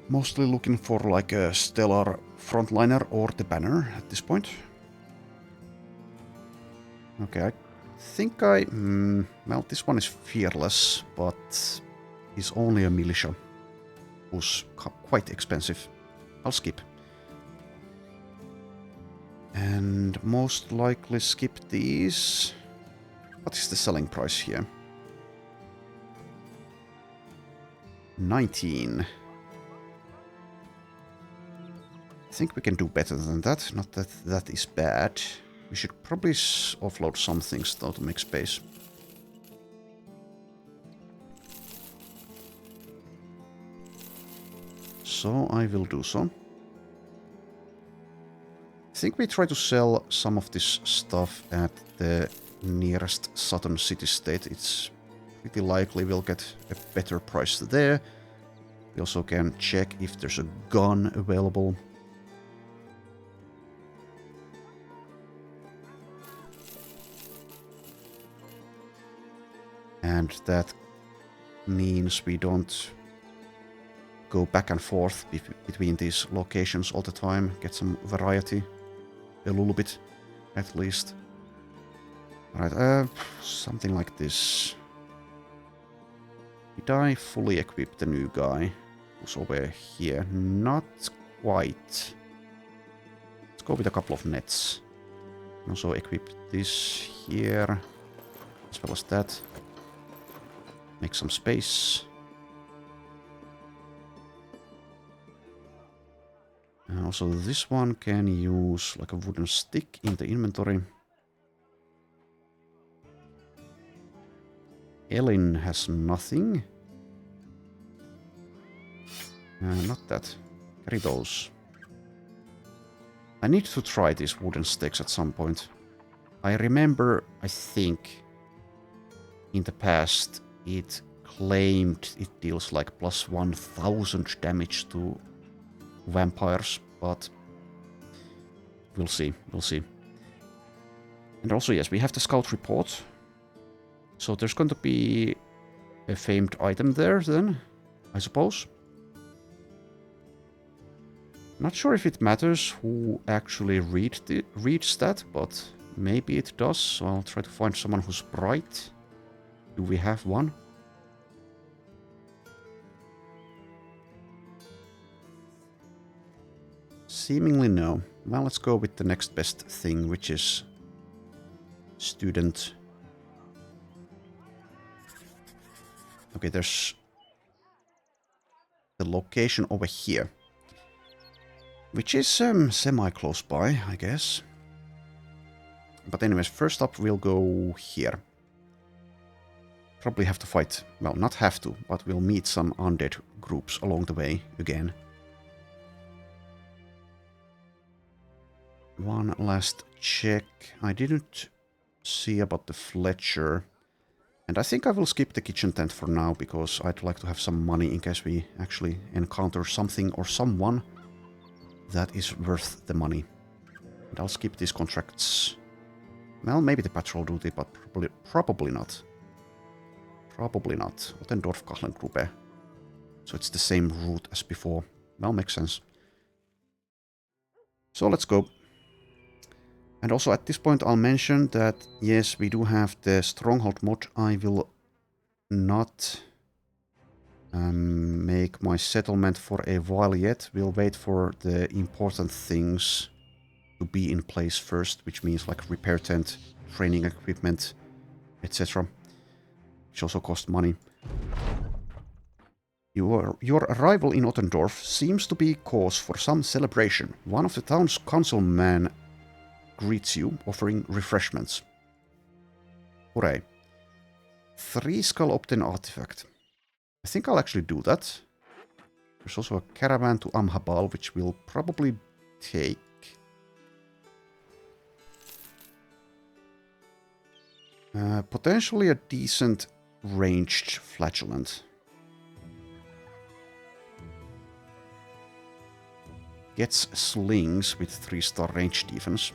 Mostly looking for like a stellar frontliner or the banner at this point. Okay, I think well, this one is fearless, but is only a militia, who's quite expensive. I'll skip. And most likely skip these. What is the selling price here? 19. I think we can do better than that. Not that that is bad. We should probably offload some things though to make space. So I will do so. I think we try to sell some of this stuff at the nearest southern city-state. It's pretty likely we'll get a better price there. We also can check if there's a gun available. And that means we don't go back and forth between these locations all the time. Get some variety. A little bit, at least. Alright, something like this. Did I fully equip the new guy who's over here? Not quite. Let's go with a couple of nets. Also equip this here, as well as that. Make some space. And also this one can use like a wooden stick in the inventory. Ellen has nothing. Not that. Carry those. I need to try these wooden sticks at some point. I remember, I think, in the past, it claimed it deals like plus 1000 damage to vampires, but we'll see, we'll see. And also, yes, we have the scout report. So there's going to be a famed item there then, I suppose. Not sure if it matters who actually reads that, but maybe it does. So I'll try to find someone who's bright. Do we have one? Seemingly no. Well, let's go with the next best thing, which is student. Okay, there's the location over here. Which is semi-close by, I guess. But anyways, first up we'll go here. Probably have to fight, well, not have to, but we'll meet some undead groups along the way again. One last check. I didn't see about the Fletcher. And I think I will skip the kitchen tent for now, because I'd like to have some money in case we actually encounter something or someone that is worth the money. And I'll skip these contracts. Well, maybe the patrol duty, but probably not. Probably not. Ottendorf Kachlenkrupe. So it's the same route as before. Well, makes sense. So let's go. And also at this point I'll mention that, yes, we do have the Stronghold mod. I will not make my settlement for a while yet. We'll wait for the important things to be in place first, which means like repair tent, training equipment, etc. Which also cost money. Your arrival in Ottendorf seems to be cause for some celebration. One of the town's councilmen greets you, offering refreshments. Hooray. 3 skull obtain artifact. I think I'll actually do that. There's also a caravan to Amhabal, which we'll probably take. Potentially a decent ranged flagellant. Gets slings with 3-star range defense.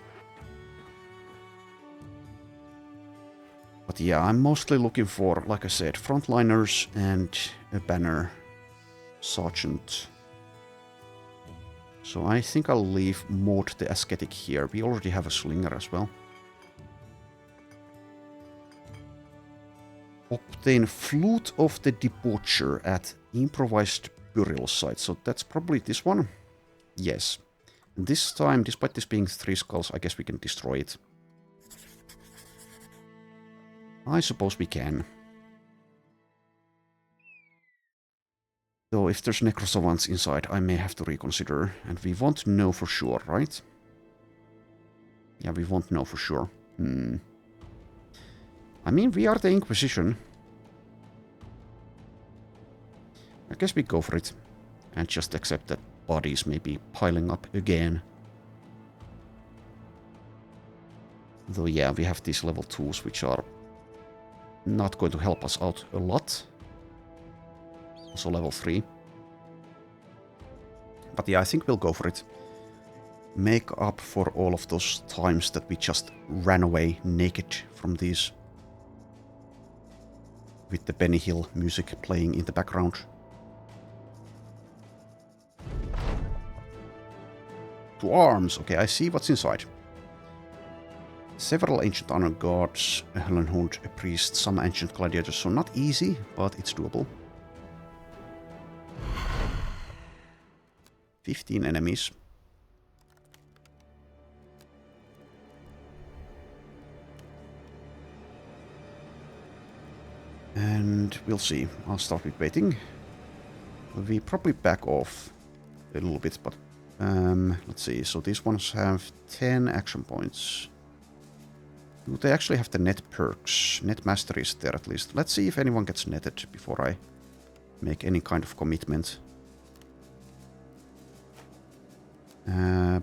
But yeah, I'm mostly looking for, like I said, frontliners and a banner sergeant. So I think I'll leave Maud the Ascetic here. We already have a slinger as well. Obtain Flute of the Debaucher at improvised burial site. So that's probably this one. Yes. And this time, despite this being 3 skulls, I guess we can destroy it. I suppose we can. Though if there's necrosavants inside, I may have to reconsider. And we won't know for sure, right? Yeah, we won't know for sure. I mean, we are the Inquisition. I guess we go for it. And just accept that bodies may be piling up again. Though yeah, we have these level 2s, which are not going to help us out a lot. Also level 3. But yeah, I think we'll go for it. Make up for all of those times that we just ran away naked from these. With the Benny Hill music playing in the background. To arms. Okay, I see what's inside. Several ancient honor guards, a Hellenhund, a priest, some ancient gladiators. So not easy, but it's doable. 15 enemies. And we'll see. I'll start with waiting. We probably back off a little bit, but let's see. So these ones have 10 action points. Do they actually have the net perks? Net mastery is there at least. Let's see if anyone gets netted before I make any kind of commitment.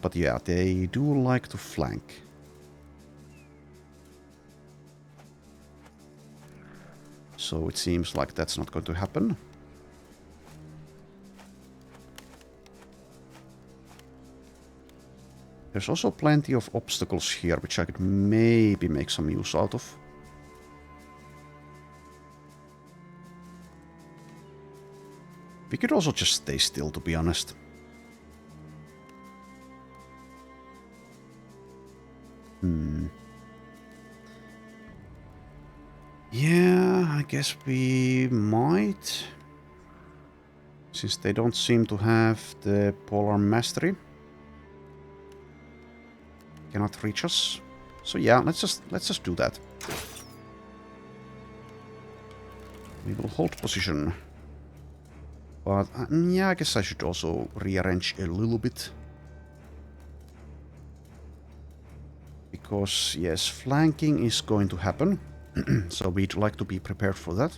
But yeah, they do like to flank. So it seems like that's not going to happen. There's also plenty of obstacles here, which I could maybe make some use out of. We could also just stay still, to be honest. Yeah, I guess we might. Since they don't seem to have the polar mastery. Cannot reach us. So yeah, let's just do that. We will hold position. But yeah, I guess I should also rearrange a little bit. Because, yes, flanking is going to happen. So we'd like to be prepared for that.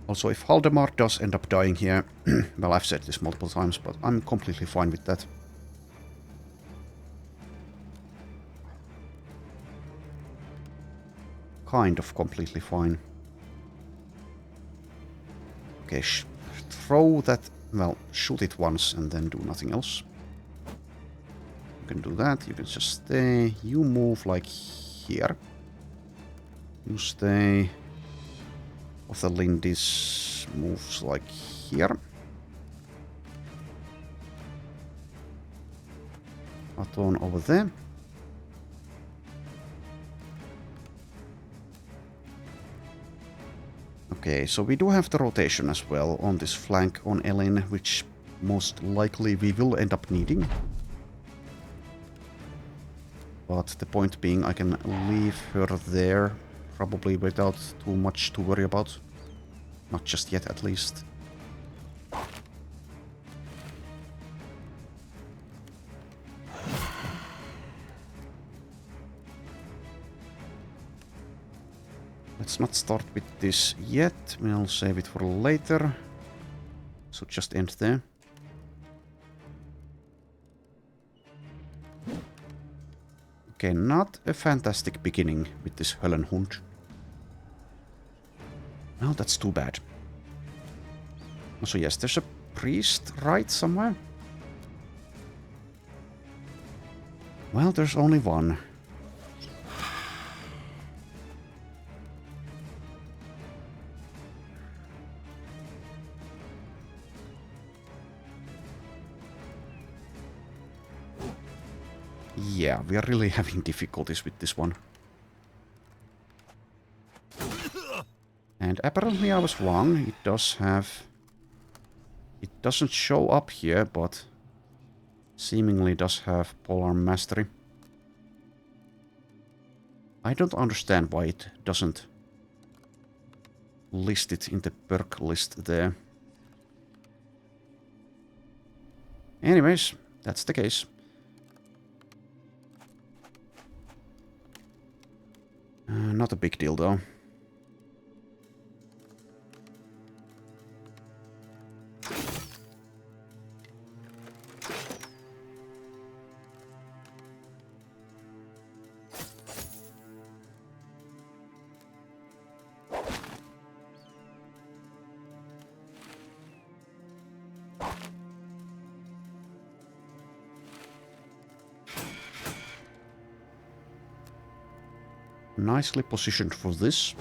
Also, if Haldemar does end up dying here, well, I've said this multiple times, but I'm completely fine with that. Kind of completely fine. Okay, throw that... Well, shoot it once and then do nothing else. You can do that. You can just stay. You move like here. You stay. Of the Lindis moves like here. Aton over there. Okay, so we do have the rotation as well on this flank on Elin, which most likely we will end up needing. But the point being, I can leave her there, probably without too much to worry about. Not just yet, at least. Let's not start with this yet. We'll save it for later. So just end there. Okay, not a fantastic beginning with this Höllenhund. Well, that's too bad. So yes, there's a priest right somewhere. Well, there's only one. Yeah, we are really having difficulties with this one. And apparently I was wrong. It does have... It doesn't show up here, but seemingly does have polearm mastery. I don't understand why it doesn't list it in the perk list there. Anyways, that's the case. Not a big deal though. Nicely positioned for this.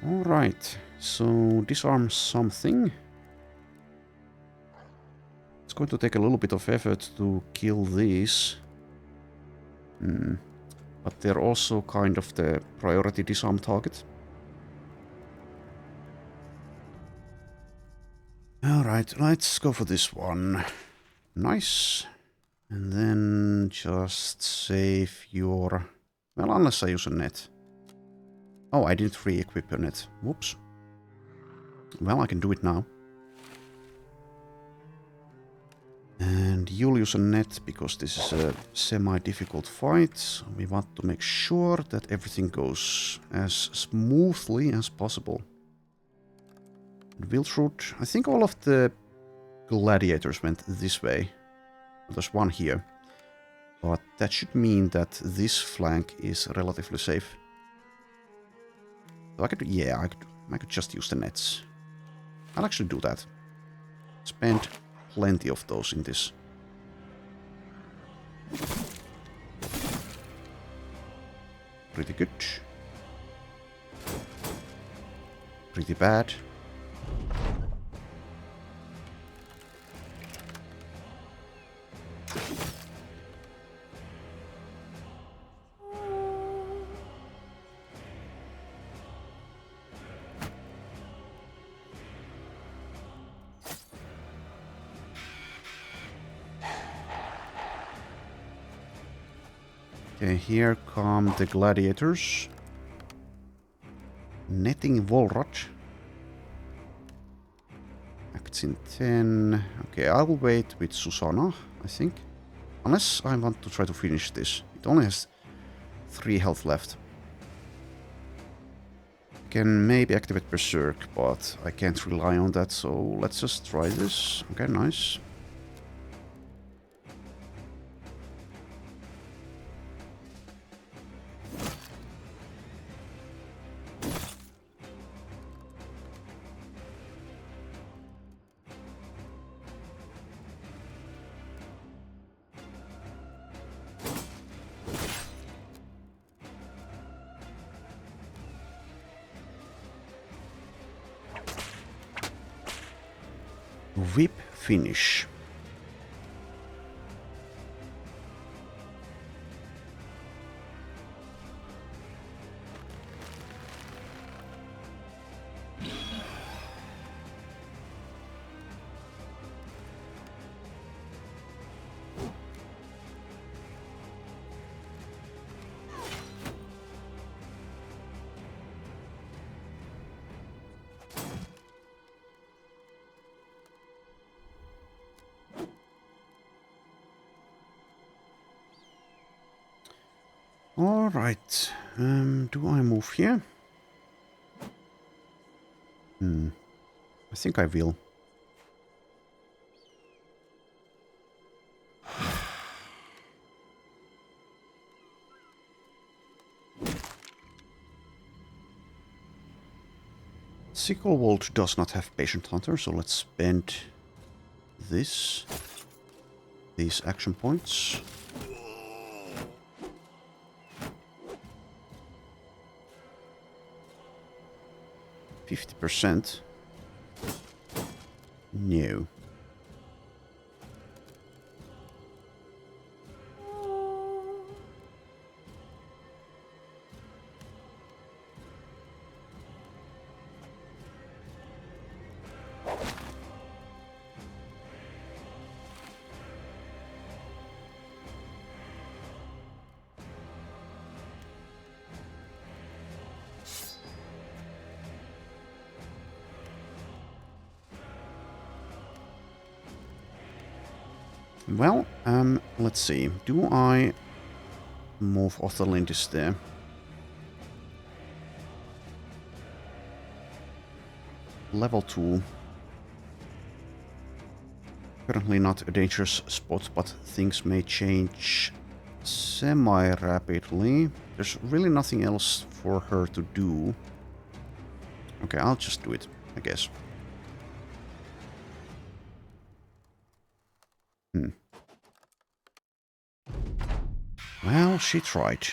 Alright, so disarm something. It's going to take a little bit of effort to kill these. But they're also kind of the priority disarm target. Alright, let's go for this one. Nice. And then just save your... Well, unless I use a net. Oh, I didn't re-equip a net. Whoops. Well, I can do it now. And you'll use a net because this is a semi-difficult fight. So we want to make sure that everything goes as smoothly as possible. Wiltrud, I think all of the gladiators went this way. There's one here. But that should mean that this flank is relatively safe. So I could, yeah, I could just use the nets. I'll actually do that. Spend plenty of those in this. Pretty good. Pretty bad. Okay, here come the gladiators. Netting Volrod. Acts in 10. Okay, I will wait with Susanna, I think. Unless I want to try to finish this. It only has 3 health left. Can maybe activate Berserk, but I can't rely on that, so let's just try this. Okay, nice. Whip finish. Alright, do I move here? I think I will. Stronghold does not have Patient Hunter, so let's spend these action points. %. No. Well, let's see. Do I move Otherlindis there? Level 2. Currently not a dangerous spot, but things may change semi-rapidly. There's really nothing else for her to do. Okay, I'll just do it, I guess. Well, she tried.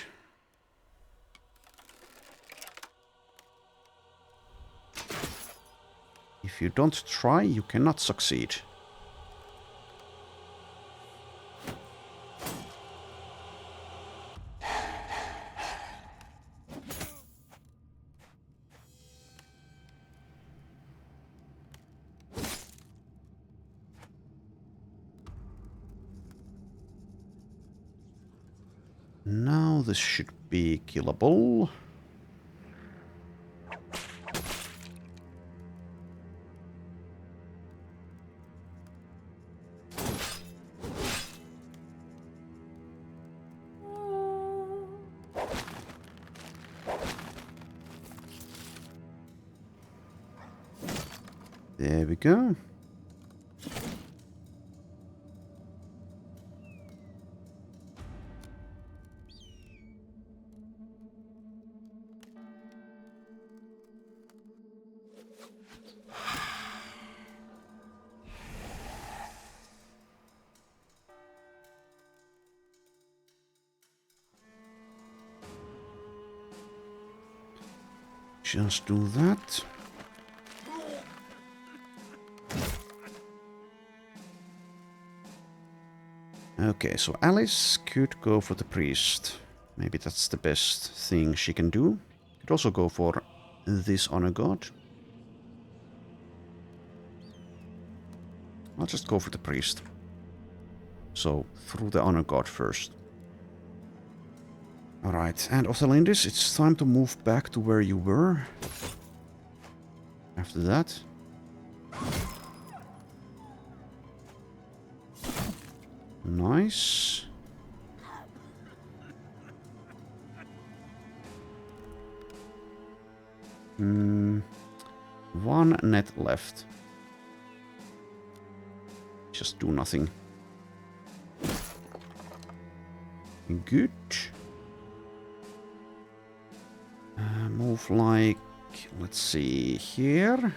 If you don't try, you cannot succeed. Now this should be killable. There we go. Just do that. Okay, so Alice could go for the priest. Maybe that's the best thing she can do. Could also go for this honor god. I'll just go for the priest. So, through the honor god first. Alright, and Othelindis, it's time to move back to where you were. After that. Nice. One net left. Just do nothing. Good. Move like, let's see, here.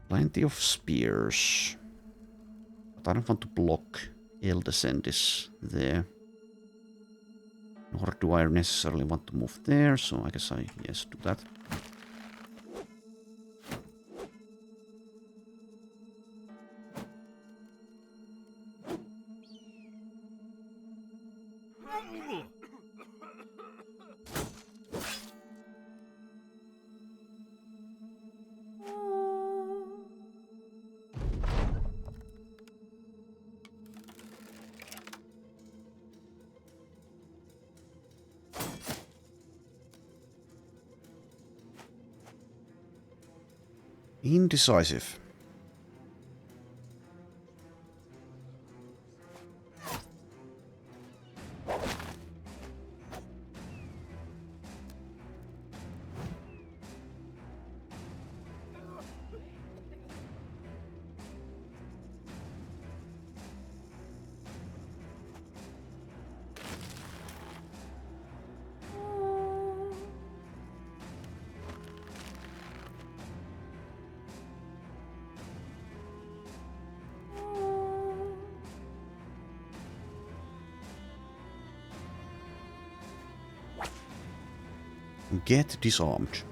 Plenty of spears. But I don't want to block El Descendis there. Nor do I necessarily want to move there, so I guess I, yes, do that. Indecisive. Get disarmed.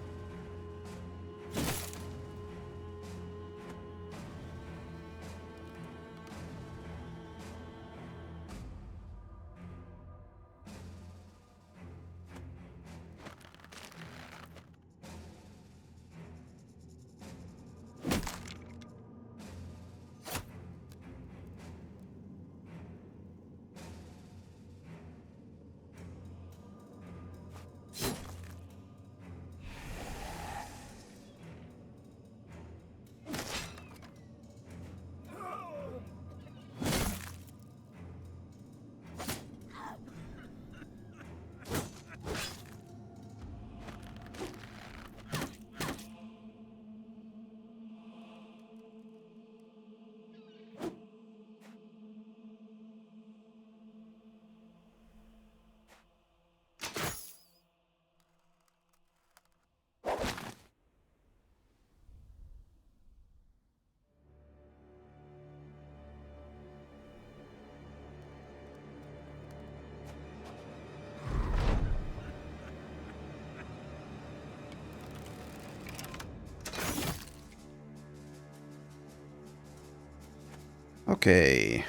Okay.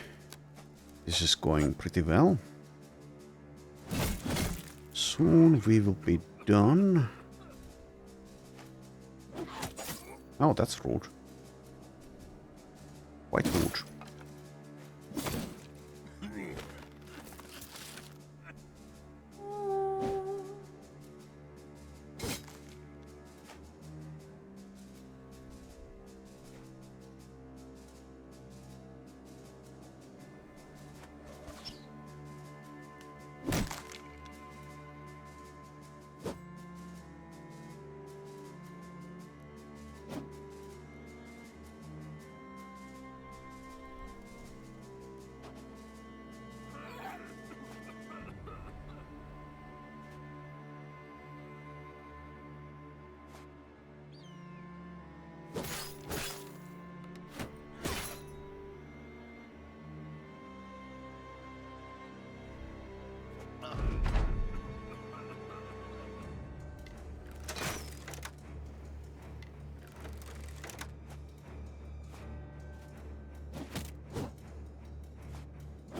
This is going pretty well. Soon we will be done. Oh, that's rude. Quite rude.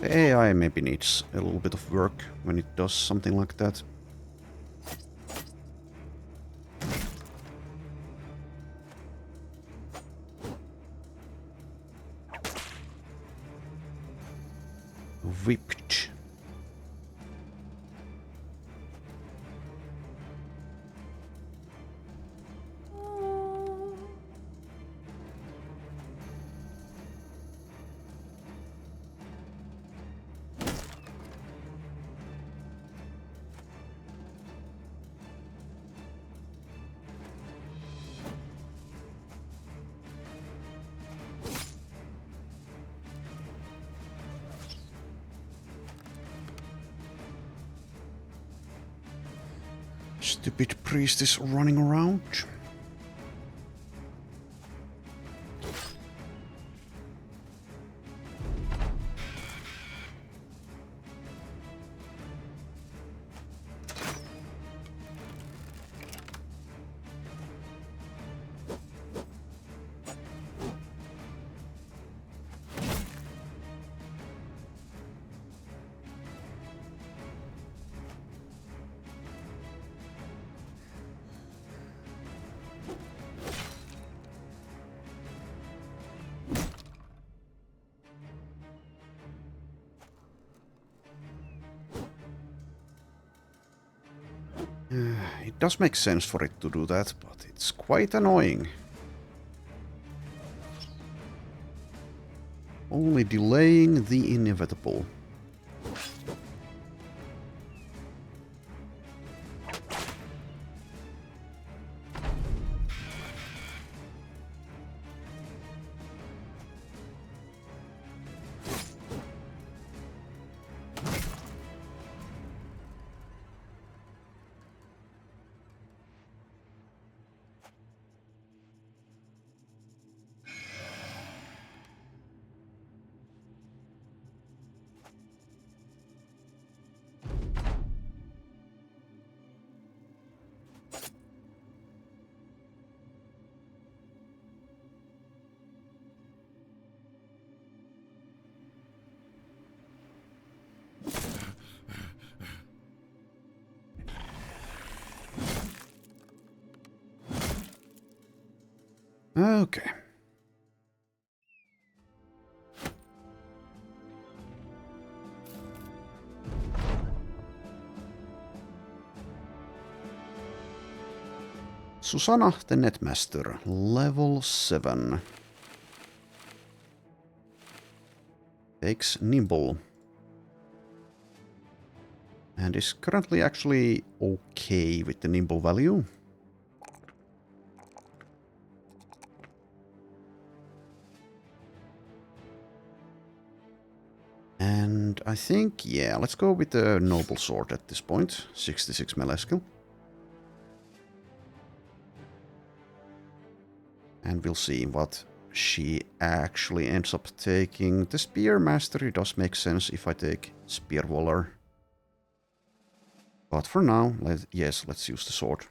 The AI maybe needs a little bit of work when it does something like that. equipped. Stupid priest is running around. It does make sense for it to do that, but it's quite annoying. Only delaying the inevitable. Okay. Susanna the Netmaster, level 7. Takes Nimble. And is currently actually okay with the Nimble value. And I think, yeah, let's go with the Noble Sword at this point. 66 melee skill. And we'll see what she actually ends up taking. The Spear Mastery does make sense if I take Spear Waller. But for now, let's use the sword.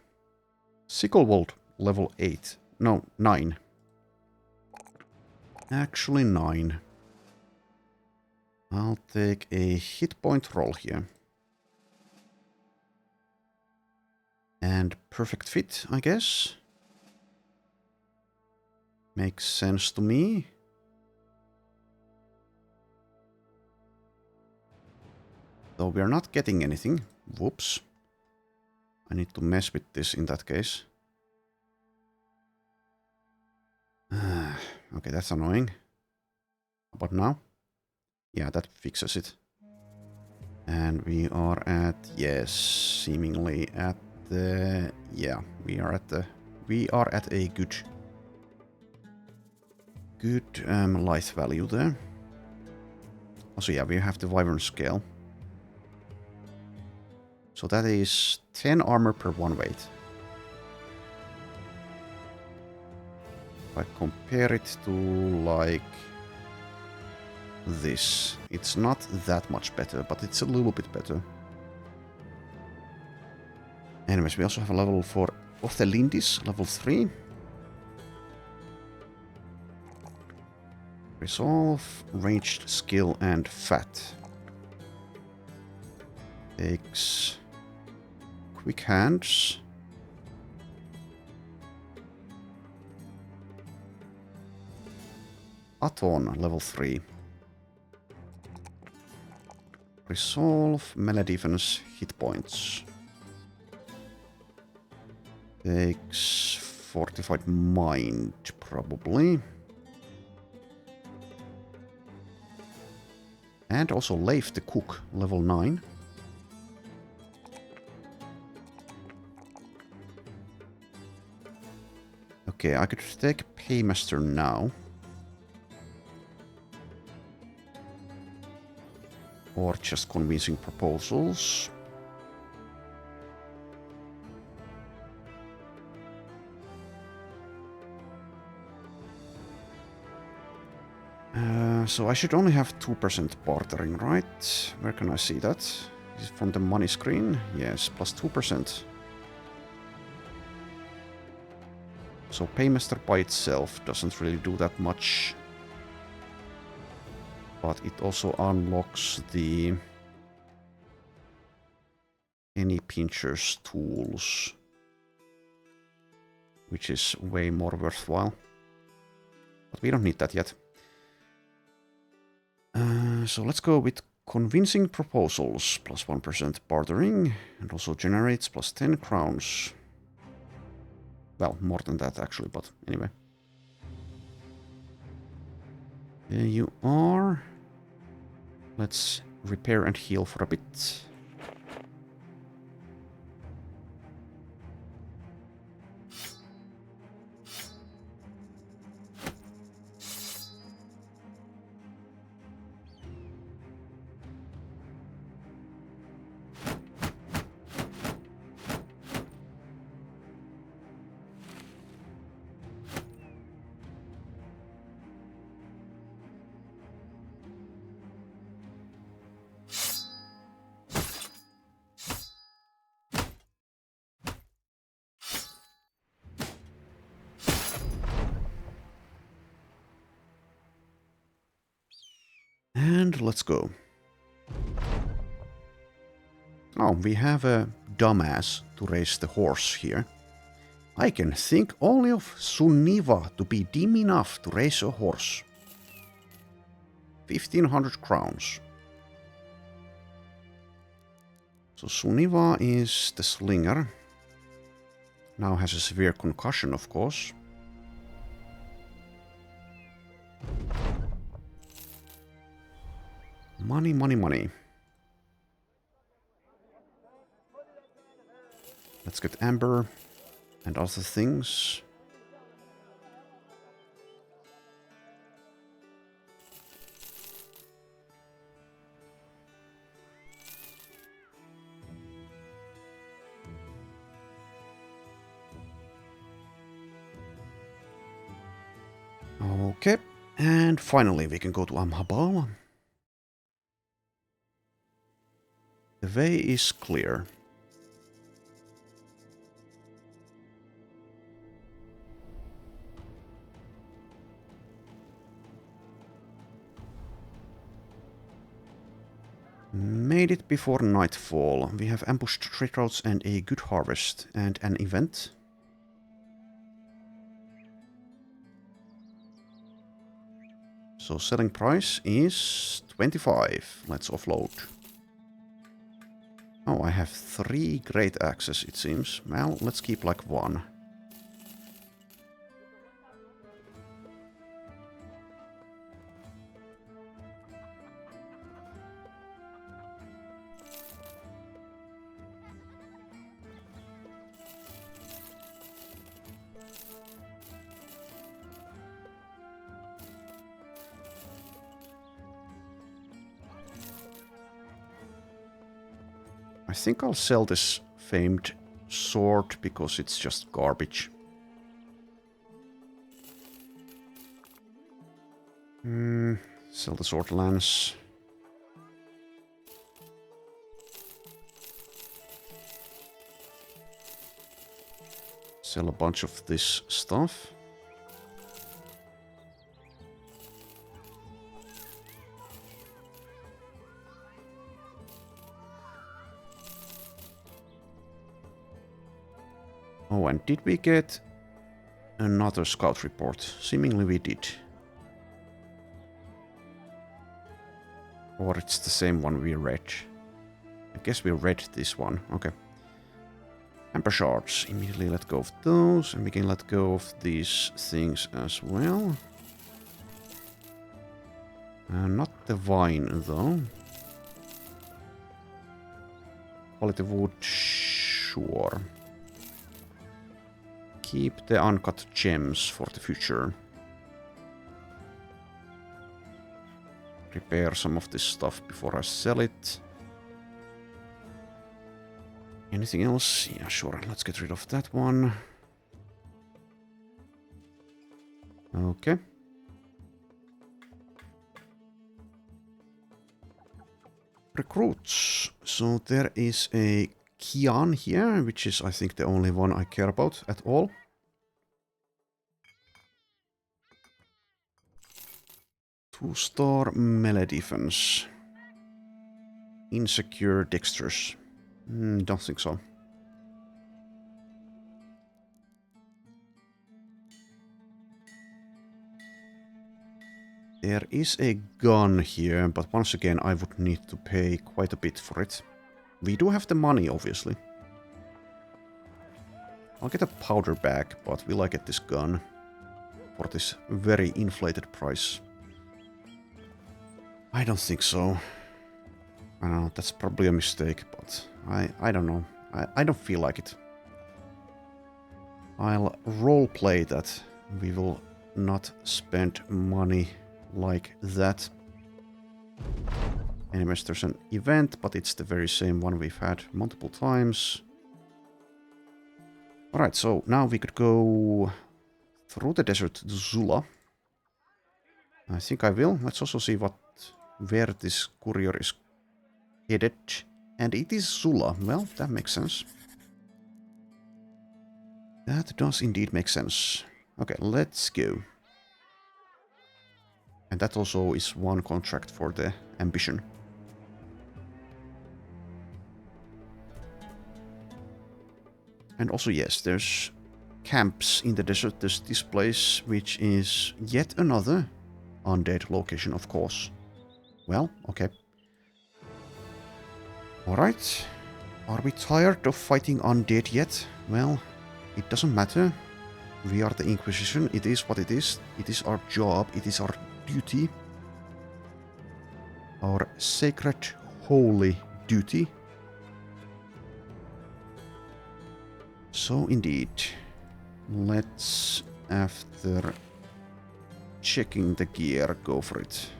Sicklewold, level 8. No, 9. Actually 9. I'll take a hit point roll here. And perfect fit, I guess. Makes sense to me. Though we are not getting anything. Whoops. I need to mess with this in that case. Okay, that's annoying. But now? Yeah, that fixes it. And we are at, yes, seemingly at the, yeah, we are at a good life value there. Also, yeah, we have the Wyvern scale. So that is 10 armor per 1 weight. If I compare it to, like, this, it's not that much better, but it's a little bit better. Anyways, we also have a level for Othelindis, level 3. Resolve, ranged skill, and fat. Takes quick hands. Aton, level 3. Resolve, melee defense, hit points. Takes fortified mind, probably. And also Leif the Cook, level 9. Okay, I could take Paymaster now. Or just convincing proposals. So I should only have 2% bartering, right? Where can I see that? Is it from the money screen? Yes, plus 2%. So Paymaster by itself doesn't really do that much. But it also unlocks the any pincher's tools, which is way more worthwhile. But we don't need that yet. So let's go with convincing proposals, plus 1% bartering, and also generates plus 10 crowns. Well, more than that actually, but anyway. There you are. Let's repair and heal for a bit. And let's go. Oh, we have a dumbass to raise the horse here. I can think only of Sunniva to be dim enough to raise a horse. 1500 crowns. So Sunniva is the slinger. Now has a severe concussion, of course. Money, money, money. Let's get Amber and other things. Okay, and finally we can go to Amhabal. The way is clear. Made it before nightfall. We have ambushed trade routes and a good harvest and an event. So selling price is 25. Let's offload. Oh, I have 3 great axes, it seems. Well, let's keep like 1. I think I'll sell this famed sword because it's just garbage. Sell the sword lance. Sell a bunch of this stuff. Oh, and did we get another scout report? Seemingly we did. Or it's the same one we read. I guess we read this one. Okay. Amber shards. Immediately let go of those. And we can let go of these things as well. Not the vine, though. Quality wood, sure. Keep the uncut gems for the future. Repair some of this stuff before I sell it. Anything else? Yeah, sure. Let's get rid of that one. Okay. Recruits. So there is a Kian here, which is, I think, the only one I care about at all. Two-star melee defense. Insecure dexters. Don't think so. There is a gun here, but once again I would need to pay quite a bit for it. We do have the money, obviously. I'll get a powder bag, but will I get this gun for this very inflated price? I don't think so. I don't know, that's probably a mistake, but I don't know. I don't feel like it. I'll roleplay that we will not spend money like that. Anyways, there's an event, but it's the very same one we've had multiple times. Alright, so now we could go through the desert to Zula. I think I will. Let's also see where this courier is headed. And it is Zula. Well, that makes sense. That does indeed make sense. Okay, let's go. And that also is one contract for the ambition. And also, yes, there's camps in the desert. There's this place, which is yet another undead location, of course. Well, okay. Alright. Are we tired of fighting undead yet? Well, it doesn't matter. We are the Inquisition. It is what it is. It is our job. It is our duty. Our sacred, holy duty. So indeed, let's, after checking the gear, go for it.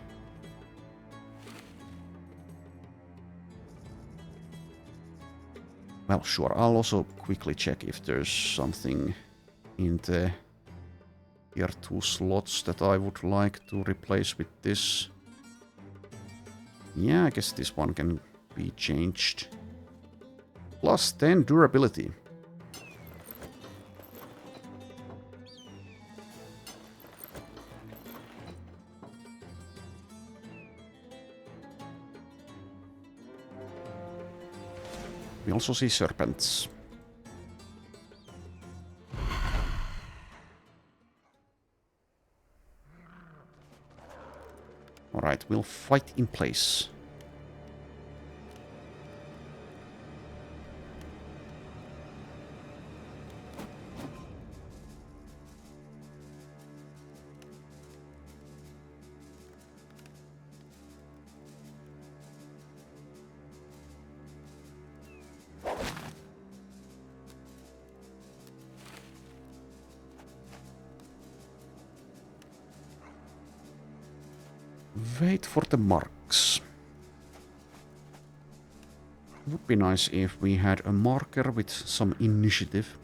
Well, sure, I'll also quickly check if there's something in the tier 2 slots that I would like to replace with this. Yeah, I guess this one can be changed. Plus 10 durability. We also see serpents. Alright, we'll fight in place. Wait for the marks. Would be nice if we had a marker with some initiative.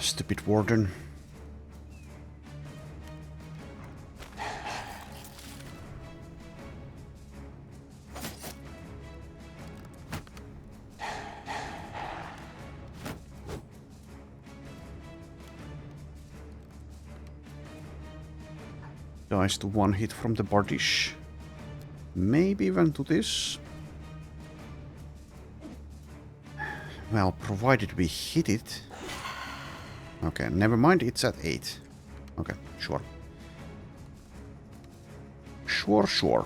Stupid warden. Dies to one hit from the bardish. Maybe even to this. Well, provided we hit it. Okay, never mind, it's at 8. Okay, sure. Sure.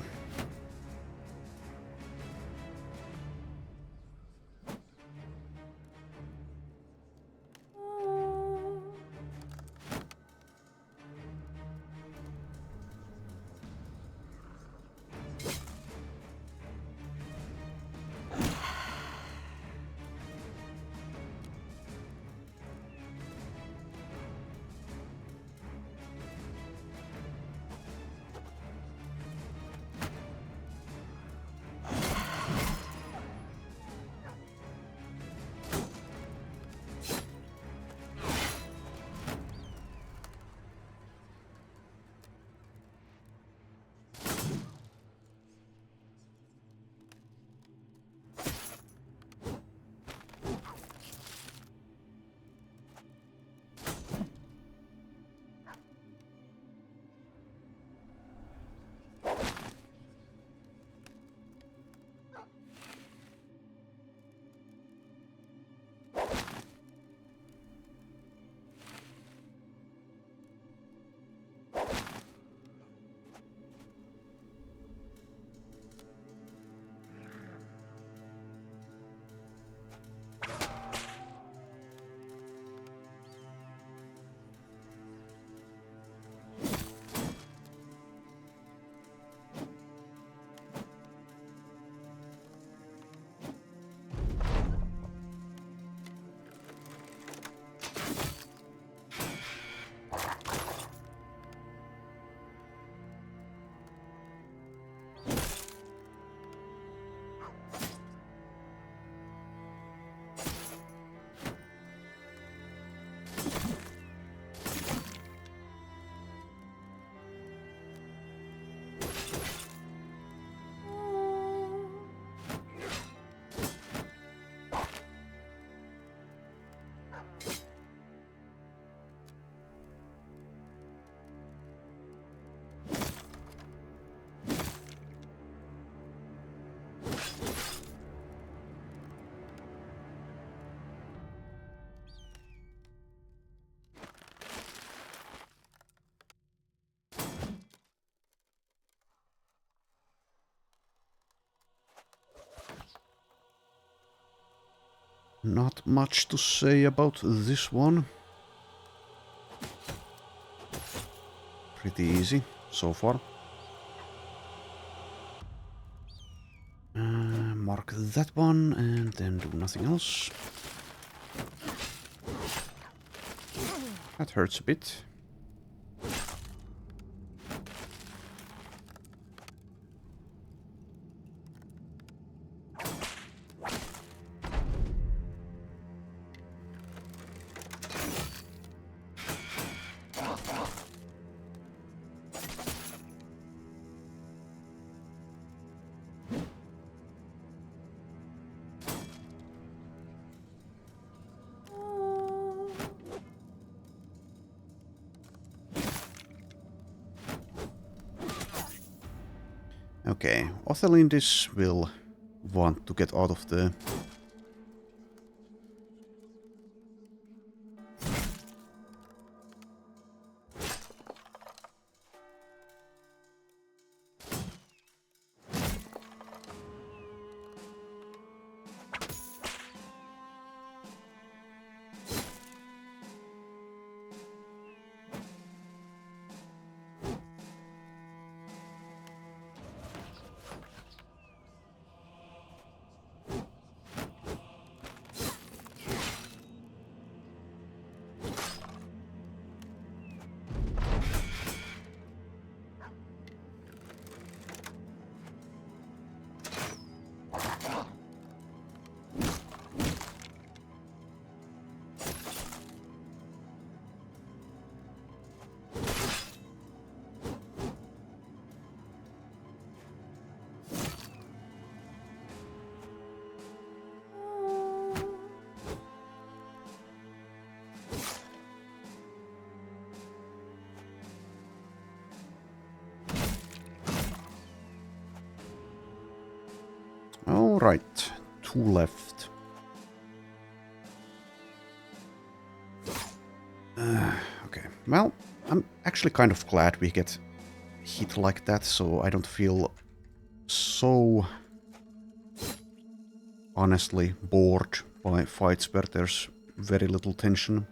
Not much to say about this one. Pretty easy so far. Mark that one and then do nothing else. That hurts a bit. Okay, Othelindis will want to get out of the... Alright, 2 left. Okay, well, I'm actually kind of glad we get hit like that, so I don't feel so honestly bored by fights where there's very little tension.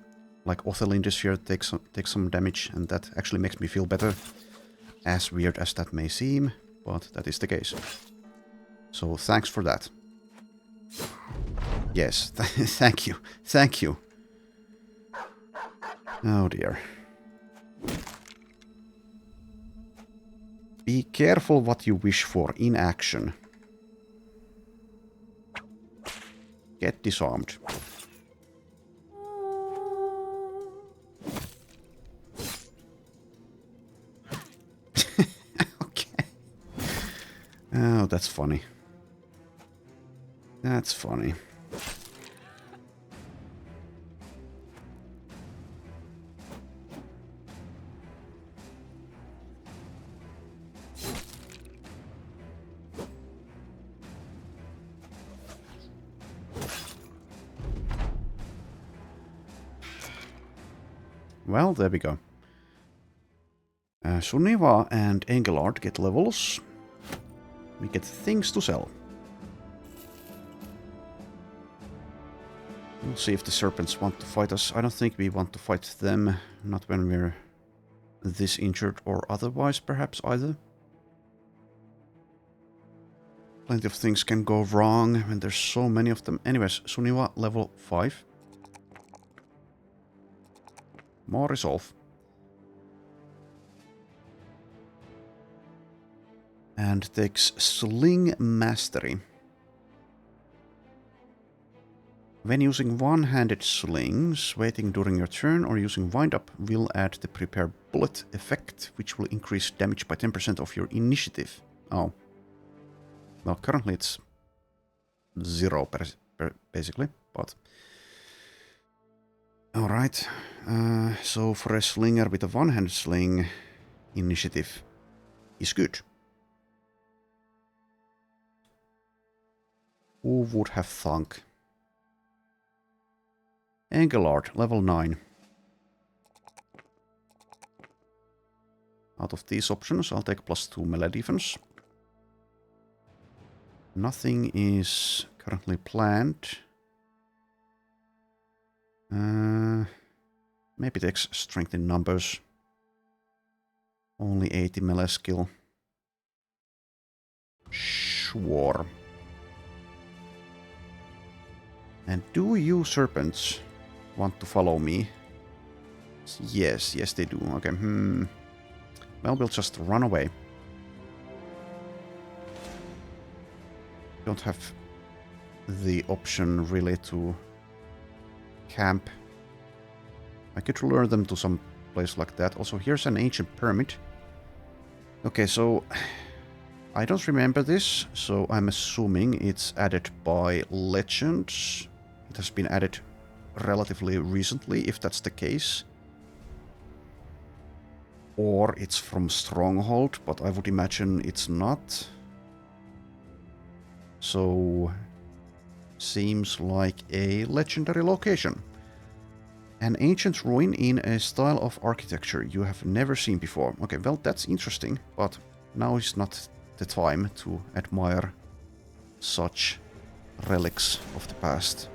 Like Othelin this year takes some damage, and that actually makes me feel better. As weird as that may seem, but that is the case. So thanks for that. Yes, thank you, thank you. Oh dear. Be careful what you wish for in action. Get disarmed. Okay. Oh, that's funny. That's funny. Well, there we go. Sunniva and Engelard get levels. We get things to sell. We'll see if the serpents want to fight us. I don't think we want to fight them. Not when we're this injured or otherwise, perhaps, either. Plenty of things can go wrong when there's so many of them. Anyways, Sunniva level 5. More resolve. And takes Sling Mastery. When using one-handed slings, waiting during your turn or using wind-up will add the Prepare Bullet effect, which will increase damage by 10% of your initiative. Oh. Well, currently it's 0 basically, but... Alright. So for a slinger with a one-handed sling, initiative is good. Who would have thunk? Engelard, level 9. Out of these options, I'll take +2 melee defense. Nothing is currently planned. Maybe takes strength in numbers. Only 80 melee skill. Sure. And do you serpents want to follow me? Yes, yes they do. Okay, Well, we'll just run away. Don't have the option really to camp. I could lure them to some place like that. Also, here's an ancient pyramid. Okay, so I don't remember this, so I'm assuming it's added by legends. It has been added relatively recently, if that's the case. Or it's from Stronghold, but I would imagine it's not. So, seems like a legendary location. An ancient ruin in a style of architecture you have never seen before. Okay, well, that's interesting, but now is not the time to admire such relics of the past.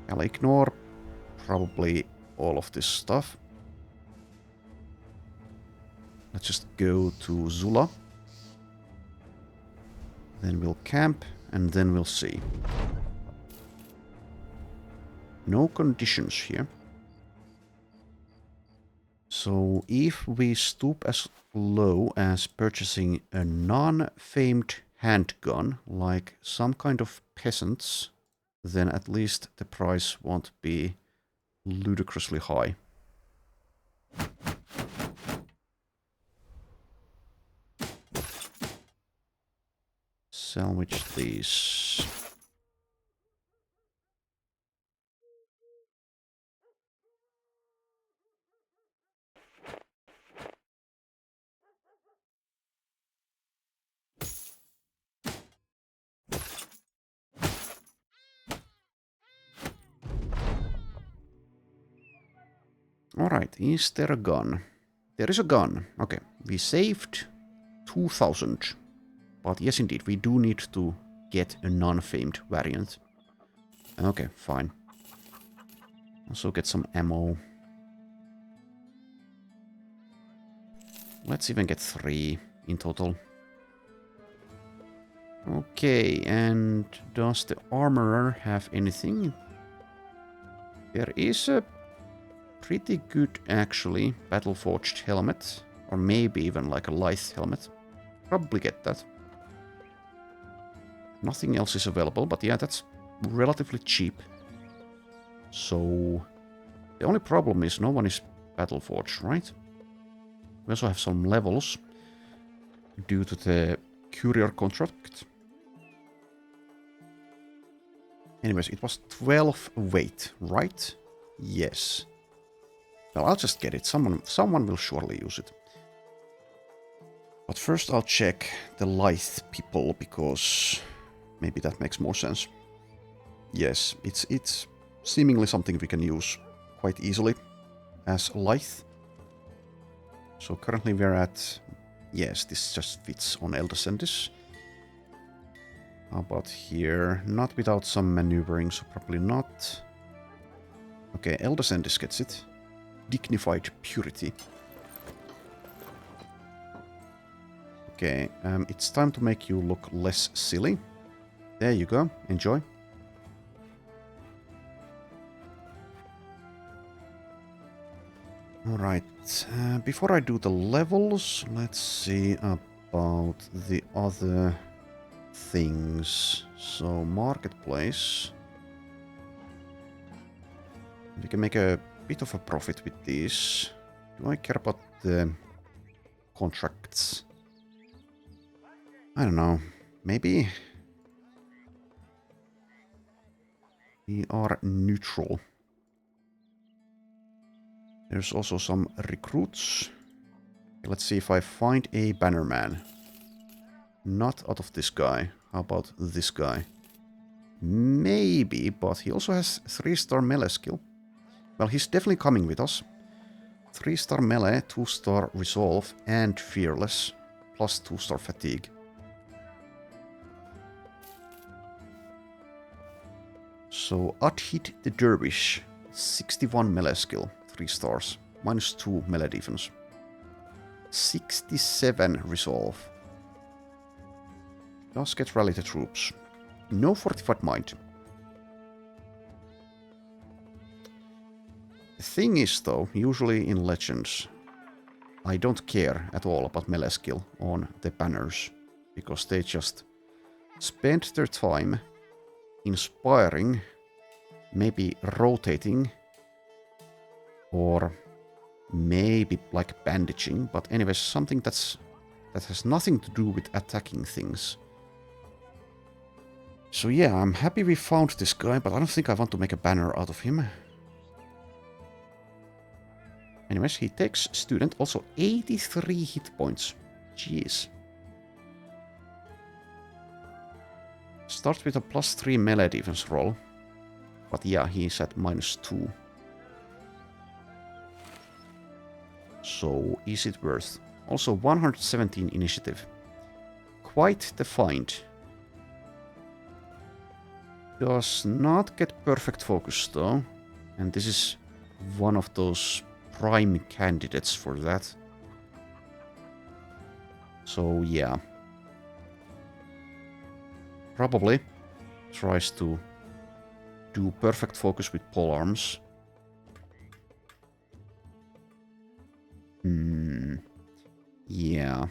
I'll ignore probably all of this stuff. Let's just go to Zula. Then we'll camp, and then we'll see. No conditions here. So if we stoop as low as purchasing a non-famed handgun, like some kind of peasants, then at least the price won't be ludicrously high. Salvage these. Alright, is there a gun? There is a gun. Okay, we saved 2000. But yes, indeed, we do need to get a non-famed variant. Okay, fine. Also get some ammo. Let's even get 3 in total. Okay, and does the armorer have anything? There is a pretty good, actually, battle-forged helmet. Or maybe even like a lithe helmet. Probably get that. Nothing else is available, but yeah, that's relatively cheap. So the only problem is no one is battle-forged, right? We also have some levels due to the courier contract. Anyways, it was 12 weight, right? Yes. Well, I'll just get it. Someone will surely use it. But first I'll check the lithe people, because maybe that makes more sense. Yes, it's seemingly something we can use quite easily as lithe. So currently we're at... Yes, this just fits on El Descendis. How about here? Not without some maneuvering, so probably not. Okay, El Descendis gets it. Dignified purity. Okay, it's time to make you look less silly. There you go, enjoy. Alright, before I do the levels, let's see about the other things. So, marketplace. We can make a bit of a profit with these. Do I care about the contracts? I don't know. Maybe we are neutral. There's also some recruits. Let's see if I find a bannerman. Not out of this guy. How about this guy? Maybe, but he also has 3-star melee skill. Well, he's definitely coming with us. 3-star melee, 2-star resolve, and fearless, plus 2-star fatigue. So, Adhit the Dervish, 61 melee skill, 3 stars, minus 2 melee defense. 67 resolve. Does get rally the troops. No fortified mind. The thing is, though, usually in Legends, I don't care at all about melee skill on the banners, because they just spend their time inspiring, maybe rotating, or maybe like bandaging, but anyways, something that has nothing to do with attacking things. So yeah, I'm happy we found this guy, but I don't think I want to make a banner out of him. Anyways, he takes student, also 83 hit points. Jeez. Starts with a plus 3 melee defense roll. But yeah, he's at minus 2. So, is it worth? Also 117 initiative. Quite the find. Does not get perfect focus though. And this is one of those prime candidates for that. So yeah. Probably tries to do perfect focus with polearms. Yeah.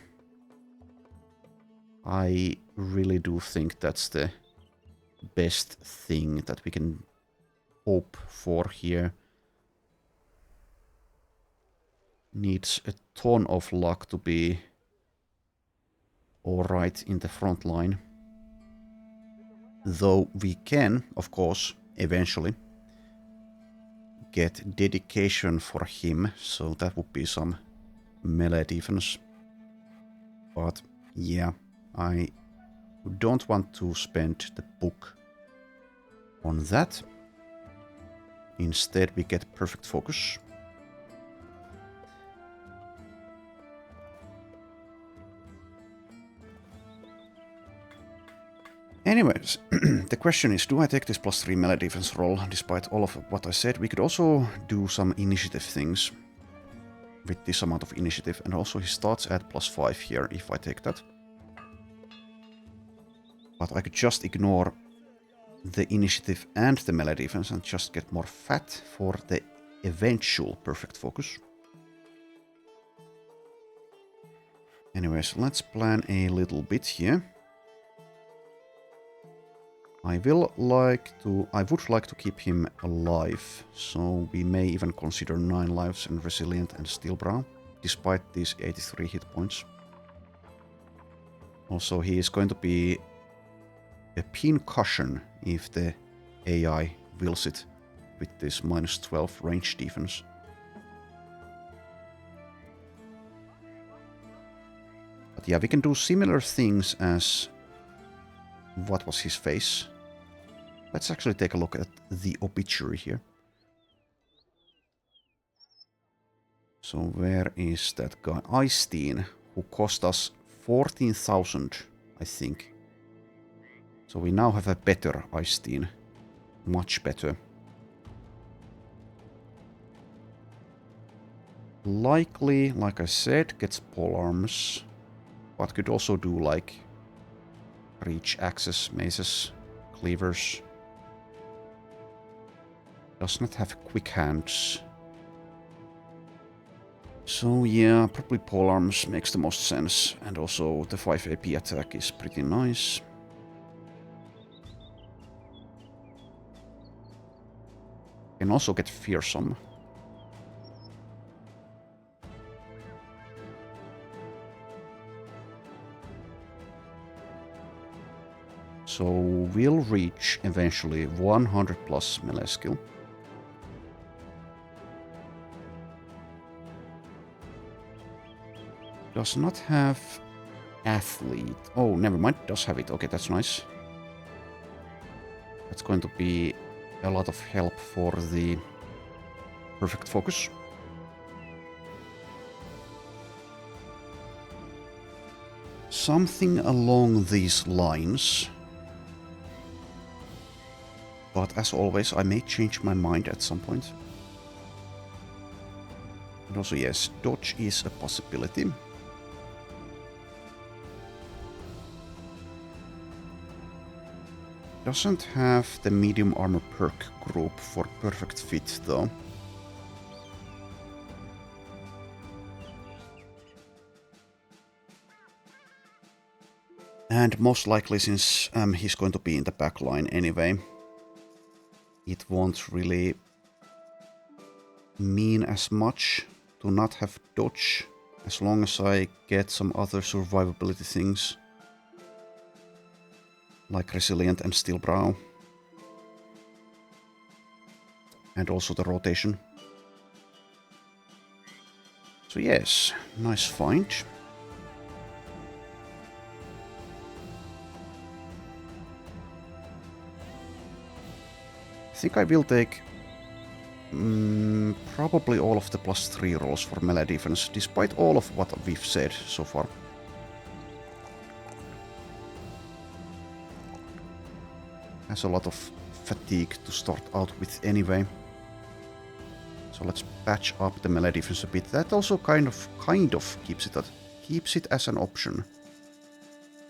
I really do think that's the best thing that we can hope for here. Needs a ton of luck to be alright in the front line. Though we can, of course, eventually get dedication for him, so that would be some melee defense. But yeah, I don't want to spend the book on that. Instead we get perfect focus. Anyways, the question is, do I take this +3 melee defense roll despite all of what I said? We could also do some initiative things with this amount of initiative, and also he starts at +5 here if I take that. But I could just ignore the initiative and the melee defense and just get more fat for the eventual perfect focus. Anyways, let's plan a little bit here. I would like to keep him alive, so we may even consider 9 lives and resilient and steelbrow, despite these 83 hit points. Also, he is going to be a pincushion if the AI wills it with this -12 range defense. But yeah, we can do similar things as what was his face. Let's actually take a look at the obituary here. So where is that guy? Eystein, who cost us 14,000, I think. So we now have a better Eystein. Much better. Likely, like I said, gets polearms. But could also do like reach, axes, maces, cleavers. Does not have quick hands. So yeah, probably polearms makes the most sense. And also the 5 AP attack is pretty nice. Can also get fearsome. So we'll reach eventually 100 plus melee skill. Does not have athlete. Oh, never mind. Does have it. Okay, that's nice. That's going to be a lot of help for the perfect focus. Something along these lines. But as always, I may change my mind at some point. And also, yes, dodge is a possibility. Doesn't have the medium armor perk group for perfect fit though. And most likely, since he's going to be in the back line anyway, it won't really mean as much to not have dodge, as long as I get some other survivability things. Like resilient and steelbrow. And also the rotation. So yes, nice find. I think I will take probably all of the +3 rolls for melee defense, despite all of what we've said so far. Has a lot of fatigue to start out with anyway. So let's patch up the melee defense a bit. That also kind of keeps it as an option.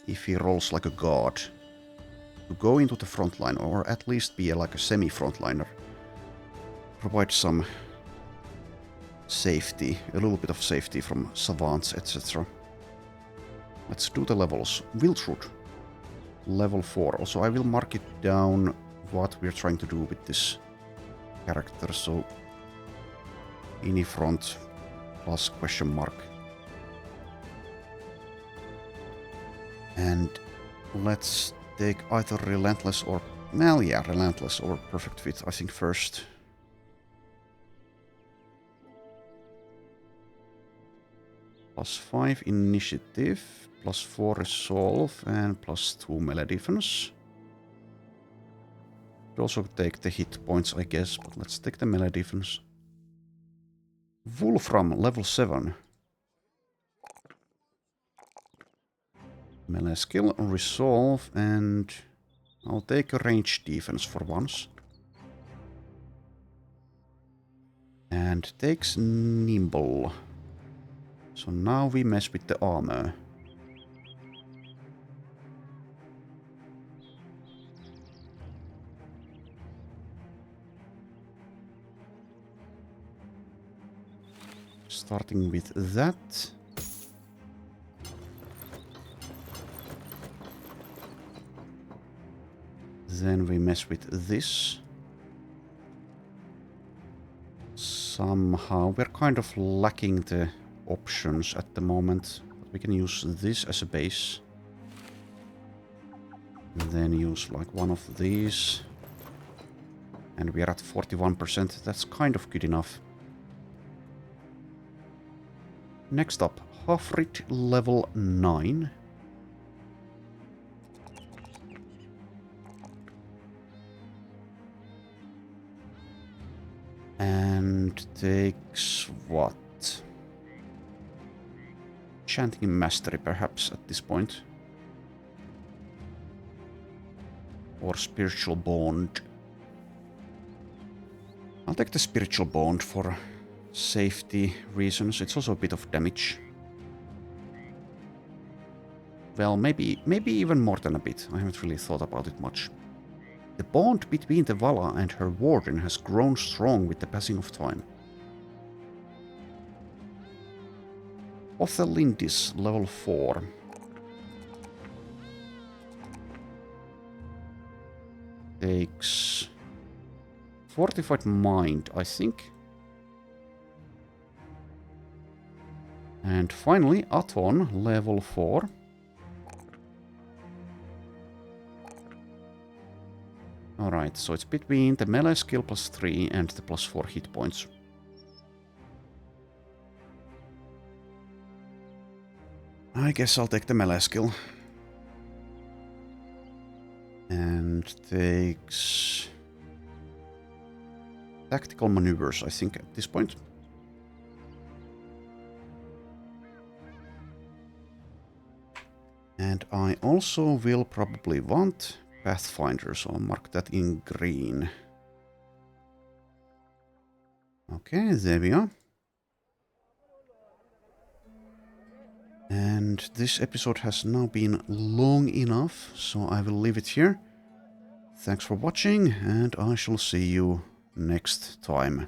If he rolls like a god. To go into the front line, or at least be like a semi-frontliner. Provide some safety, a little bit of safety from savants, etc. Let's do the levels. Wiltrud. Level 4. Also, I will mark it down what we're trying to do with this character. So, any front plus question mark. And let's take either relentless or, well, yeah, relentless or perfect fit, I think first. +5 initiative. +4 resolve and +2 melee defense. Could also take the hit points, I guess, but let's take the melee defense. Wolfram, level 7. Melee skill, resolve, and I'll take a range defense for once. And takes nimble. So now we mess with the armor. Starting with that. Then we mess with this. Somehow we're kind of lacking the options at the moment. But we can use this as a base. And then use like one of these. And we are at 41%. That's kind of good enough. Next up, Hafrit level 9. And takes what? Chanting Mastery perhaps at this point. Or Spiritual Bond. I'll take the Spiritual Bond for safety reasons. It's also a bit of damage. Well, maybe even more than a bit. I haven't really thought about it much. The bond between the Vala and her warden has grown strong with the passing of time. Othelindis, level 4. Takes Fortified Mind, I think. And finally, Aton, level 4. Alright, so it's between the melee skill plus 3 and the plus 4 hit points. I guess I'll take the melee skill. And takes tactical maneuvers, I think, at this point. And I also will probably want Pathfinder, so I'll mark that in green. Okay, there we are. And this episode has now been long enough, so I will leave it here. Thanks for watching, and I shall see you next time.